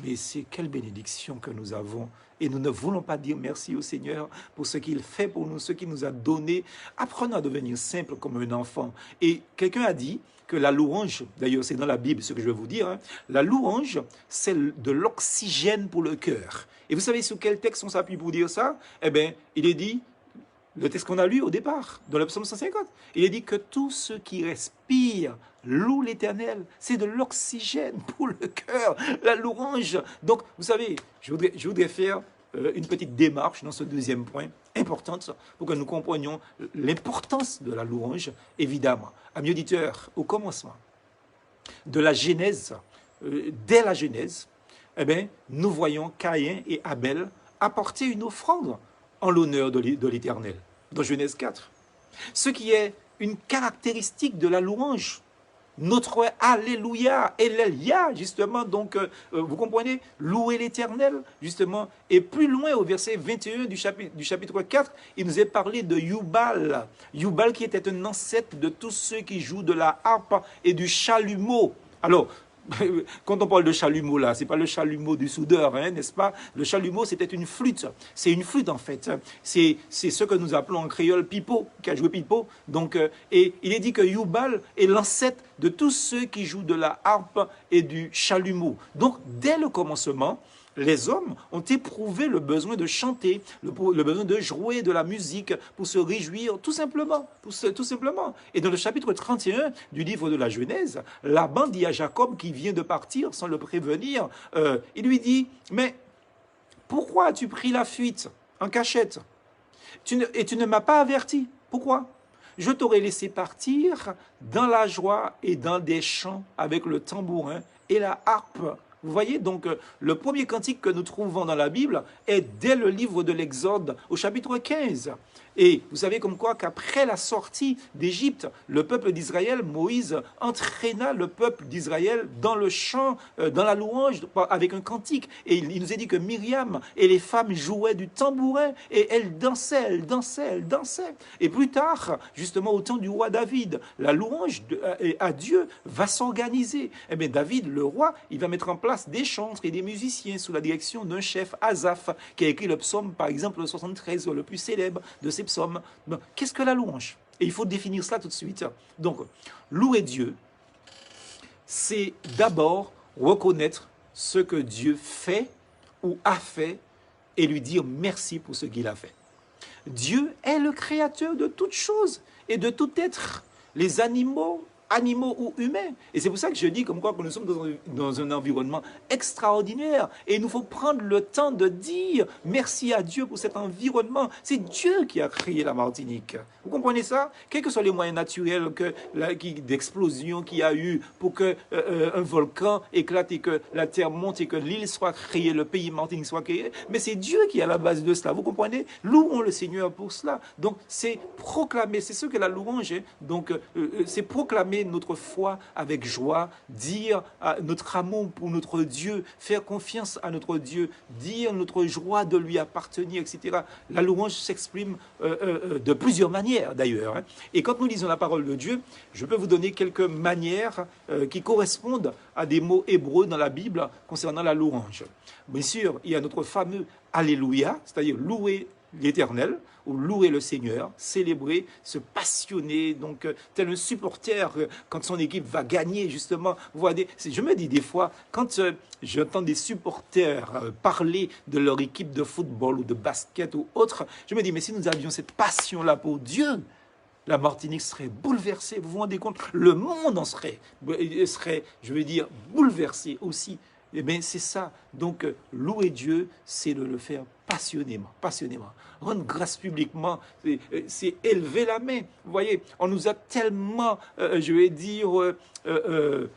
Mais c'est quelle bénédiction que nous avons. Et nous ne voulons pas dire merci au Seigneur pour ce qu'il fait pour nous, ce qu'il nous a donné. Apprenons à devenir simple comme un enfant. Et quelqu'un a dit que la louange, d'ailleurs c'est dans la Bible ce que je vais vous dire, hein, la louange c'est de l'oxygène pour le cœur. Et vous savez sur quel texte on s'appuie pour dire ça? Eh bien, il est dit, le texte qu'on a lu au départ, dans le psaume 150, il est dit que tous ceux qui respirent louent l'Éternel. C'est de l'oxygène pour le cœur, la louange. Donc, vous savez, je voudrais faire une petite démarche dans ce deuxième point, importante, pour que nous comprenions l'importance de la louange, évidemment. Amis auditeurs, au commencement de la Genèse, dès la Genèse, eh bien, nous voyons Caïn et Abel apporter une offrande en l'honneur de l'Éternel, dans Genèse 4. Ce qui est une caractéristique de la louange. Notre Alléluia, Elélia, justement, donc, vous comprenez, louer l'Éternel, justement. Et plus loin, au verset 21 du chapitre 4, il nous est parlé de Yubal. Yubal qui était un ancêtre de tous ceux qui jouent de la harpe et du chalumeau. Alors, quand on parle de chalumeau, là, ce n'est pas le chalumeau du soudeur, hein, n'est-ce pas? Le chalumeau, c'était une flûte. C'est une flûte, en fait. C'est ce que nous appelons en créole pipeau, qui a joué pipeau. Donc, et il est dit que Yubal est l'ancêtre de tous ceux qui jouent de la harpe et du chalumeau. Donc, dès le commencement, les hommes ont éprouvé le besoin de chanter, le besoin de jouer de la musique pour se réjouir, tout simplement. Et dans le chapitre 31 du livre de la Genèse, Laban dit à Jacob qui vient de partir sans le prévenir, il lui dit, mais pourquoi as-tu pris la fuite en cachette et tu ne m'as pas averti? Pourquoi? Je t'aurais laissé partir dans la joie et dans des chants avec le tambourin et la harpe. Vous voyez, donc, le premier cantique que nous trouvons dans la Bible est dès le livre de l'Exode, au chapitre 15. Et vous savez comme quoi qu'après la sortie d'Égypte, le peuple d'Israël, Moïse entraîna le peuple d'Israël dans le chant, dans la louange, avec un cantique. Et il nous est dit que Myriam et les femmes jouaient du tambourin et elles dansaient. Et plus tard, justement au temps du roi David, la louange à Dieu va s'organiser. Eh bien, David, le roi, il va mettre en place des chantres et des musiciens sous la direction d'un chef, Asaph, qui a écrit le psaume, par exemple, le 73, le plus célèbre de ces psaumes. Qu'est-ce que la louange? Et il faut définir cela tout de suite. Donc, louer Dieu, c'est d'abord reconnaître ce que Dieu fait ou a fait et lui dire merci pour ce qu'il a fait. Dieu est le créateur de toutes choses et de tout être. Les animaux ou humains. Et c'est pour ça que je dis comme quoi que nous sommes dans un environnement extraordinaire. Et il nous faut prendre le temps de dire merci à Dieu pour cet environnement. C'est Dieu qui a créé la Martinique. Vous comprenez ça? Quels que soient les moyens naturels d'explosion qu'il y a eu pour qu'un volcan éclate et que la terre monte et que l'île soit créée, le pays Martinique soit créé, mais c'est Dieu qui est à la base de cela. Vous comprenez? Louons le Seigneur pour cela. Donc c'est proclamer, c'est ce que la louange est. Donc c'est proclamer notre foi avec joie, dire notre amour pour notre Dieu, faire confiance à notre Dieu, dire notre joie de lui appartenir, etc. La louange s'exprime de plusieurs manières d'ailleurs. Hein. Et quand nous lisons la parole de Dieu, je peux vous donner quelques manières qui correspondent à des mots hébreux dans la Bible concernant la louange. Bien sûr, il y a notre fameux Alléluia, c'est-à-dire louer l'Éternel, ou louer le Seigneur, célébrer, se passionner, donc tel un supporter quand son équipe va gagner, justement. Vous voyez, je me dis des fois, quand j'entends des supporters parler de leur équipe de football ou de basket ou autre, je me dis, mais si nous avions cette passion-là pour Dieu, la Martinique serait bouleversée, vous vous rendez compte? Le monde en serait, je veux dire, bouleversé aussi. Eh bien, c'est ça. Donc, louer Dieu, c'est de le faire passionnément. Rendre grâce publiquement, c'est élever la main. Vous voyez, on nous a tellement, je vais dire,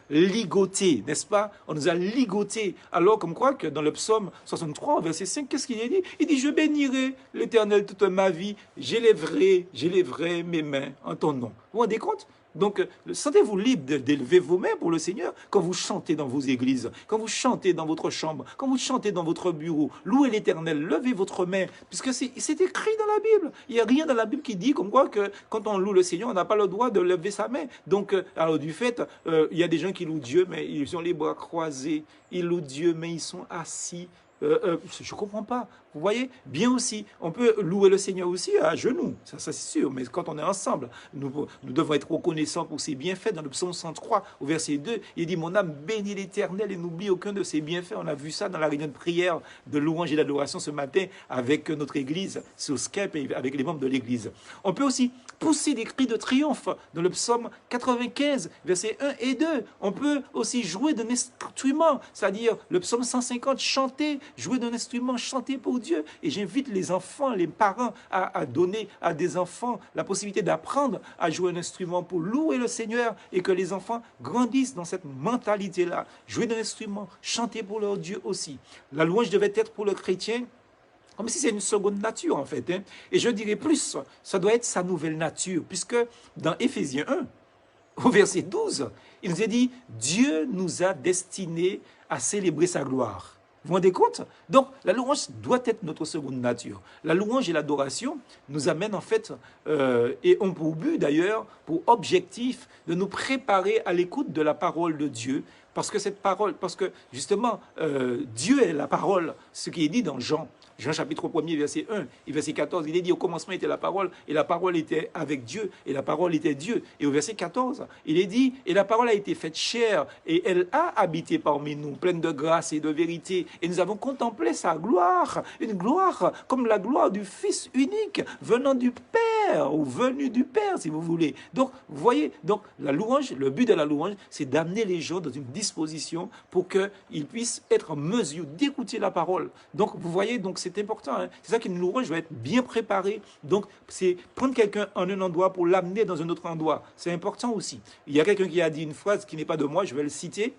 ligoté, n'est-ce pas? On nous a ligoté. Alors, comme quoi que dans le psaume 63, verset 5, qu'est-ce qu'il a dit? Il dit, je bénirai l'Éternel toute ma vie, j'élèverai mes mains en ton nom. Vous vous rendez compte? Donc, sentez-vous libre d'élever vos mains pour le Seigneur quand vous chantez dans vos églises, quand vous chantez dans votre chambre, quand vous chantez dans votre bureau. Louez l'Éternel, levez votre main, puisque c'est écrit dans la Bible. Il n'y a rien dans la Bible qui dit comme quoi que quand on loue le Seigneur, on n'a pas le droit de lever sa main. Donc, alors du fait, il y a des gens qui louent Dieu, mais ils ont les bras croisés. Ils louent Dieu, mais ils sont assis. Je ne comprends pas. Vous voyez, bien aussi, on peut louer le Seigneur aussi à genoux, ça c'est sûr, mais quand on est ensemble, nous devons être reconnaissants pour ses bienfaits. Dans le psaume 103, au verset 2, il dit « Mon âme bénit l'Éternel et n'oublie aucun de ses bienfaits ». On a vu ça dans la réunion de prière de louange et d'adoration ce matin avec notre église, sur Skype et avec les membres de l'église. On peut aussi pousser des cris de triomphe dans le psaume 95, versets 1 et 2. On peut aussi jouer d'un instrument, c'est-à-dire le psaume 150, chanter, jouer d'un instrument, chanter pour Dieu. Et j'invite les enfants, les parents à donner à des enfants la possibilité d'apprendre à jouer un instrument pour louer le Seigneur et que les enfants grandissent dans cette mentalité-là. Jouer d'un instrument, chanter pour leur Dieu aussi. La louange devait être pour le chrétien comme si c'est une seconde nature en fait. Et je dirais plus, ça doit être sa nouvelle nature, puisque dans Éphésiens 1, au verset 12, il nous est dit « Dieu nous a destinés à célébrer sa gloire ». Vous vous rendez compte? Donc, la louange doit être notre seconde nature. La louange et l'adoration nous amènent en fait, et ont pour but d'ailleurs, pour objectif, de nous préparer à l'écoute de la parole de Dieu. Parce que cette parole, parce que justement, Dieu est la parole, ce qui est dit dans Jean chapitre 1er, verset 1 et verset 14, il est dit au commencement était la parole, et la parole était avec Dieu, et la parole était Dieu. Et au verset 14, il est dit, et la parole a été faite chair, et elle a habité parmi nous, pleine de grâce et de vérité, et nous avons contemplé sa gloire, une gloire comme la gloire du Fils unique, venant du Père, ou venu du Père, si vous voulez. Donc, vous voyez, donc la louange, le but de la louange, c'est d'amener les gens dans une disposition pour qu'ils puissent être en mesure d'écouter la parole. Donc, vous voyez, donc c'est important. Hein. C'est ça qu'une louange va être bien préparée. Donc, c'est prendre quelqu'un en un endroit pour l'amener dans un autre endroit. C'est important aussi. Il y a quelqu'un qui a dit une phrase qui n'est pas de moi, je vais le citer.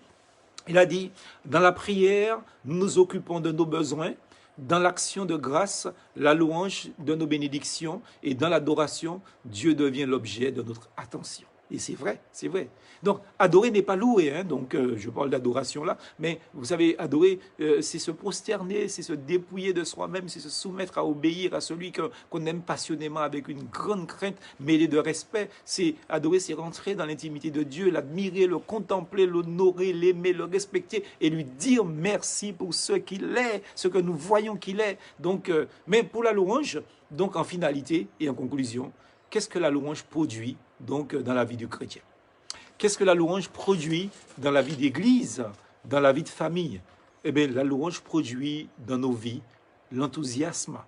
Il a dit, dans la prière, nous nous occupons de nos besoins. Dans l'action de grâce, la louange de nos bénédictions. Et dans l'adoration, Dieu devient l'objet de notre attention. Et c'est vrai, c'est vrai. Donc, adorer n'est pas louer, hein, donc je parle d'adoration là, mais vous savez, adorer, c'est se prosterner, c'est se dépouiller de soi-même, c'est se soumettre à obéir à celui qu'on aime passionnément avec une grande crainte mêlée de respect. C'est adorer, c'est rentrer dans l'intimité de Dieu, l'admirer, le contempler, l'honorer, l'aimer, le respecter et lui dire merci pour ce qu'il est, ce que nous voyons qu'il est. Donc, mais pour la louange, donc en finalité et en conclusion, qu'est-ce que la louange produit donc dans la vie du chrétien? Qu'est-ce que la louange produit dans la vie d'église, dans la vie de famille? Eh bien, la louange produit dans nos vies l'enthousiasme,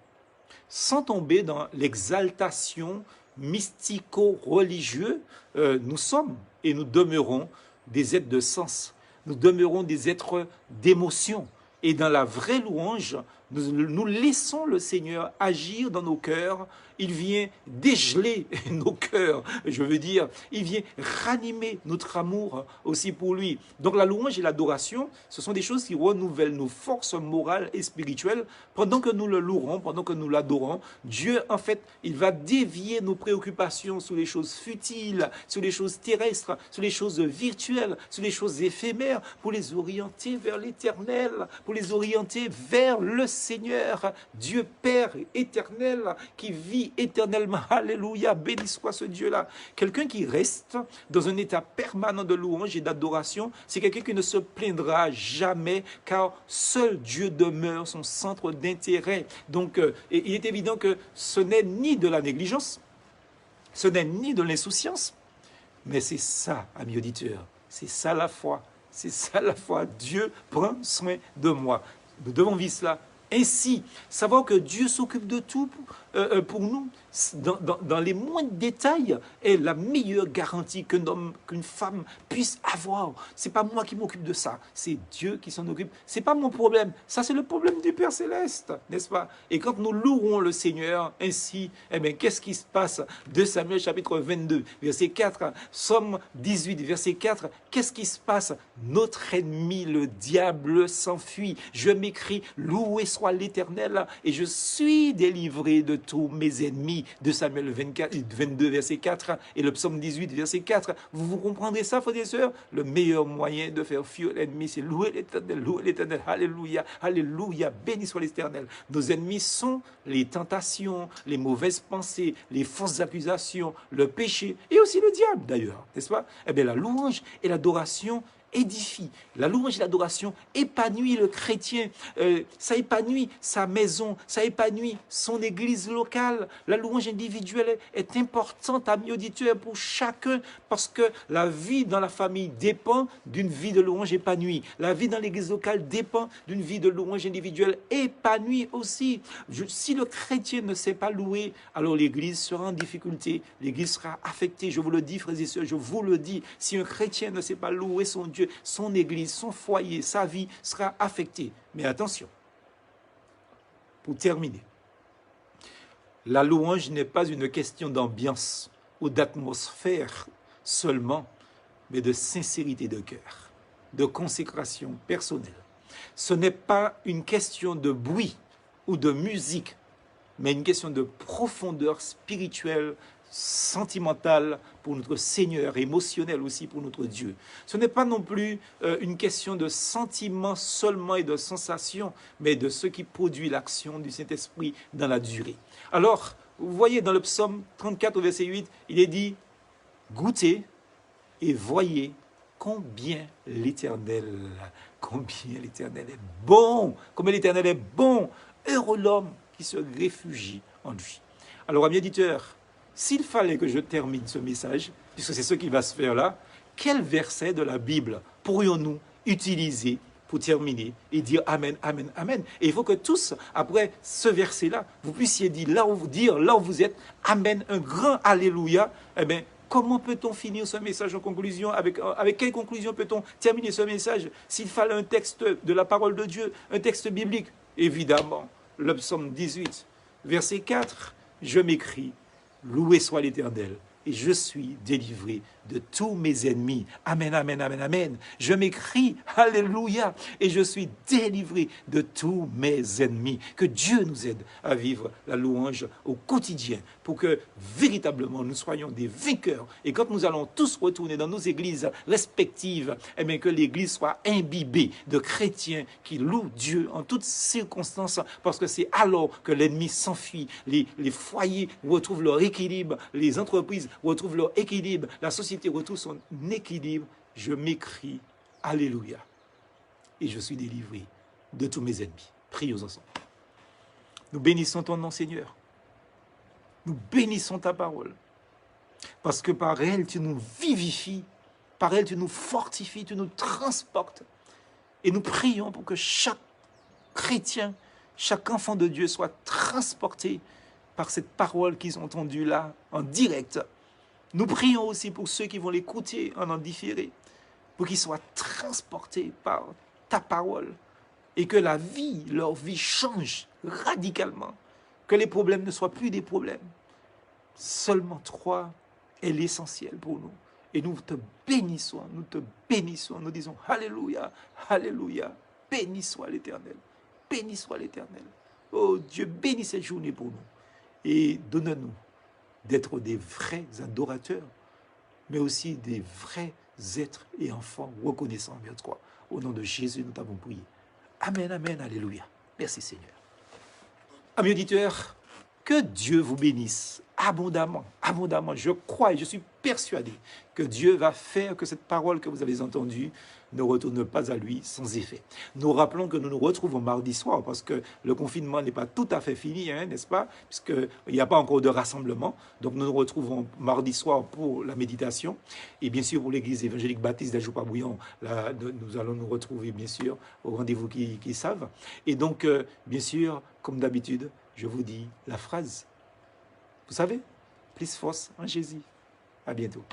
sans tomber dans l'exaltation mystico-religieux. Nous sommes et nous demeurons des êtres de sens, nous demeurons des êtres d'émotion. Et dans la vraie louange, nous laissons le Seigneur agir dans nos cœurs. Il vient dégeler nos cœurs, je veux dire, il vient ranimer notre amour aussi pour lui. Donc la louange et l'adoration, ce sont des choses qui renouvellent nos forces morales et spirituelles. Pendant que nous le louerons, pendant que nous l'adorons, Dieu, en fait, il va dévier nos préoccupations sur les choses futiles, sur les choses terrestres, sur les choses virtuelles, sur les choses éphémères, pour les orienter vers l'éternel, pour les orienter vers le Seigneur, Dieu Père éternel, qui vit éternellement. Alléluia, béni soit ce Dieu-là. Quelqu'un qui reste dans un état permanent de louange et d'adoration, c'est quelqu'un qui ne se plaindra jamais, car seul Dieu demeure son centre d'intérêt. Donc, il est évident que ce n'est ni de la négligence, ce n'est ni de l'insouciance, mais c'est ça, amis auditeurs, c'est ça la foi. C'est ça la foi. Dieu prend soin de moi. Nous devons vivre cela ainsi, savoir que Dieu s'occupe de tout pour nous, dans les moindres détails, est la meilleure garantie qu'un homme, qu'une femme puisse avoir. C'est pas moi qui m'occupe de ça, c'est Dieu qui s'en occupe. C'est pas mon problème, ça c'est le problème du Père Céleste, n'est-ce pas? Et quand nous louerons le Seigneur ainsi, eh bien, qu'est-ce qui se passe? 2 Samuel chapitre 22, verset 4, Psaume 18, verset 4, qu'est-ce qui se passe? Notre ennemi, le diable, s'enfuit. Je m'écris, loué soit soit l'Éternel, et je suis délivré de tous mes ennemis. De Samuel 22, verset 4, et le psaume 18, verset 4. Vous comprendrez ça, frères et sœurs? Le meilleur moyen de faire fuir l'ennemi, c'est louer l'Éternel, louer l'Éternel. Alléluia, alléluia, béni soit l'Éternel. Nos ennemis sont les tentations, les mauvaises pensées, les fausses accusations, le péché, et aussi le diable d'ailleurs, n'est-ce pas? Eh bien, la louange et l'adoration édifie. La louange et l'adoration épanouit le chrétien. Ça épanouit sa maison, ça épanouit son église locale. La louange individuelle est importante, amis auditeurs, pour chacun, parce que la vie dans la famille dépend d'une vie de louange épanouie. La vie dans l'église locale dépend d'une vie de louange individuelle épanouie aussi. Si le chrétien ne sait pas louer, alors l'église sera en difficulté, l'église sera affectée. Je vous le dis, frères et sœurs, je vous le dis. Si un chrétien ne sait pas louer son Dieu, son église, son foyer, sa vie sera affectée. Mais attention, pour terminer, la louange n'est pas une question d'ambiance ou d'atmosphère seulement, mais de sincérité de cœur, de consécration personnelle. Ce n'est pas une question de bruit ou de musique, mais une question de profondeur spirituelle, sentimentale pour notre Seigneur, émotionnelle aussi pour notre Dieu. Ce n'est pas non plus une question de sentiment seulement et de sensation, mais de ce qui produit l'action du Saint-Esprit dans la durée. Alors, vous voyez dans le psaume 34 au verset 8, il est dit « Goûtez et voyez combien l'Éternel est bon, combien l'Éternel est bon, heureux l'homme qui se réfugie en lui. » Alors, amis auditeurs, s'il fallait que je termine ce message, puisque c'est ce qui va se faire là, quel verset de la Bible pourrions-nous utiliser pour terminer et dire Amen, Amen, Amen? Et il faut que tous, après ce verset-là, vous puissiez dire là où vous êtes, Amen, un grand Alléluia. Eh bien, comment peut-on finir ce message en conclusion? Avec quelle conclusion peut-on terminer ce message? S'il fallait un texte de la parole de Dieu, un texte biblique, évidemment, le psaume 18, verset 4, je m'écris, loué soit l'Éternel, et je suis délivré de tous mes ennemis. Amen, amen, amen, amen. Je m'écris, alléluia, et je suis délivré de tous mes ennemis. Que Dieu nous aide à vivre la louange au quotidien, pour que véritablement nous soyons des vainqueurs. Et quand nous allons tous retourner dans nos églises respectives, eh bien que l'église soit imbibée de chrétiens qui louent Dieu en toutes circonstances, parce que c'est alors que l'ennemi s'enfuit, les foyers retrouvent leur équilibre, les entreprises retrouvent leur équilibre, la société retrouve son équilibre. Je m'écris, alléluia, et je suis délivré de tous mes ennemis. Prions ensemble. Nous bénissons ton nom, Seigneur. Nous bénissons ta parole, parce que par elle, tu nous vivifies, par elle, tu nous fortifies, tu nous transportes. Et nous prions pour que chaque chrétien, chaque enfant de Dieu soit transporté par cette parole qu'ils ont entendue là, en direct. Nous prions aussi pour ceux qui vont l'écouter en différé, pour qu'ils soient transportés par ta parole et que leur vie change radicalement, que les problèmes ne soient plus des problèmes. Seulement toi est l'essentiel pour nous. Et nous te bénissons, nous disons Alléluia, Alléluia, béni soit l'Éternel, béni soit l'Éternel. Oh Dieu, bénis cette journée pour nous et donne-nous d'être des vrais adorateurs, mais aussi des vrais êtres et enfants reconnaissants envers toi. Au nom de Jésus, nous t'avons prié. Amen, amen, alléluia. Merci Seigneur. Amis auditeurs, que Dieu vous bénisse abondamment, abondamment. Je crois et je suis persuadé que Dieu va faire que cette parole que vous avez entendue ne retourne pas à lui sans effet. Nous rappelons que nous nous retrouvons mardi soir parce que le confinement n'est pas tout à fait fini, n'est-ce pas? Puisqu'il n'y a pas encore de rassemblement. Donc nous nous retrouvons mardi soir pour la méditation. Et bien sûr, pour l'église évangélique baptiste d'Ajopa-Bouillon, nous allons nous retrouver bien sûr au rendez-vous qui savent. Et donc, bien sûr, comme d'habitude, je vous dis la phrase. Vous savez, plus force en Jésus. À bientôt.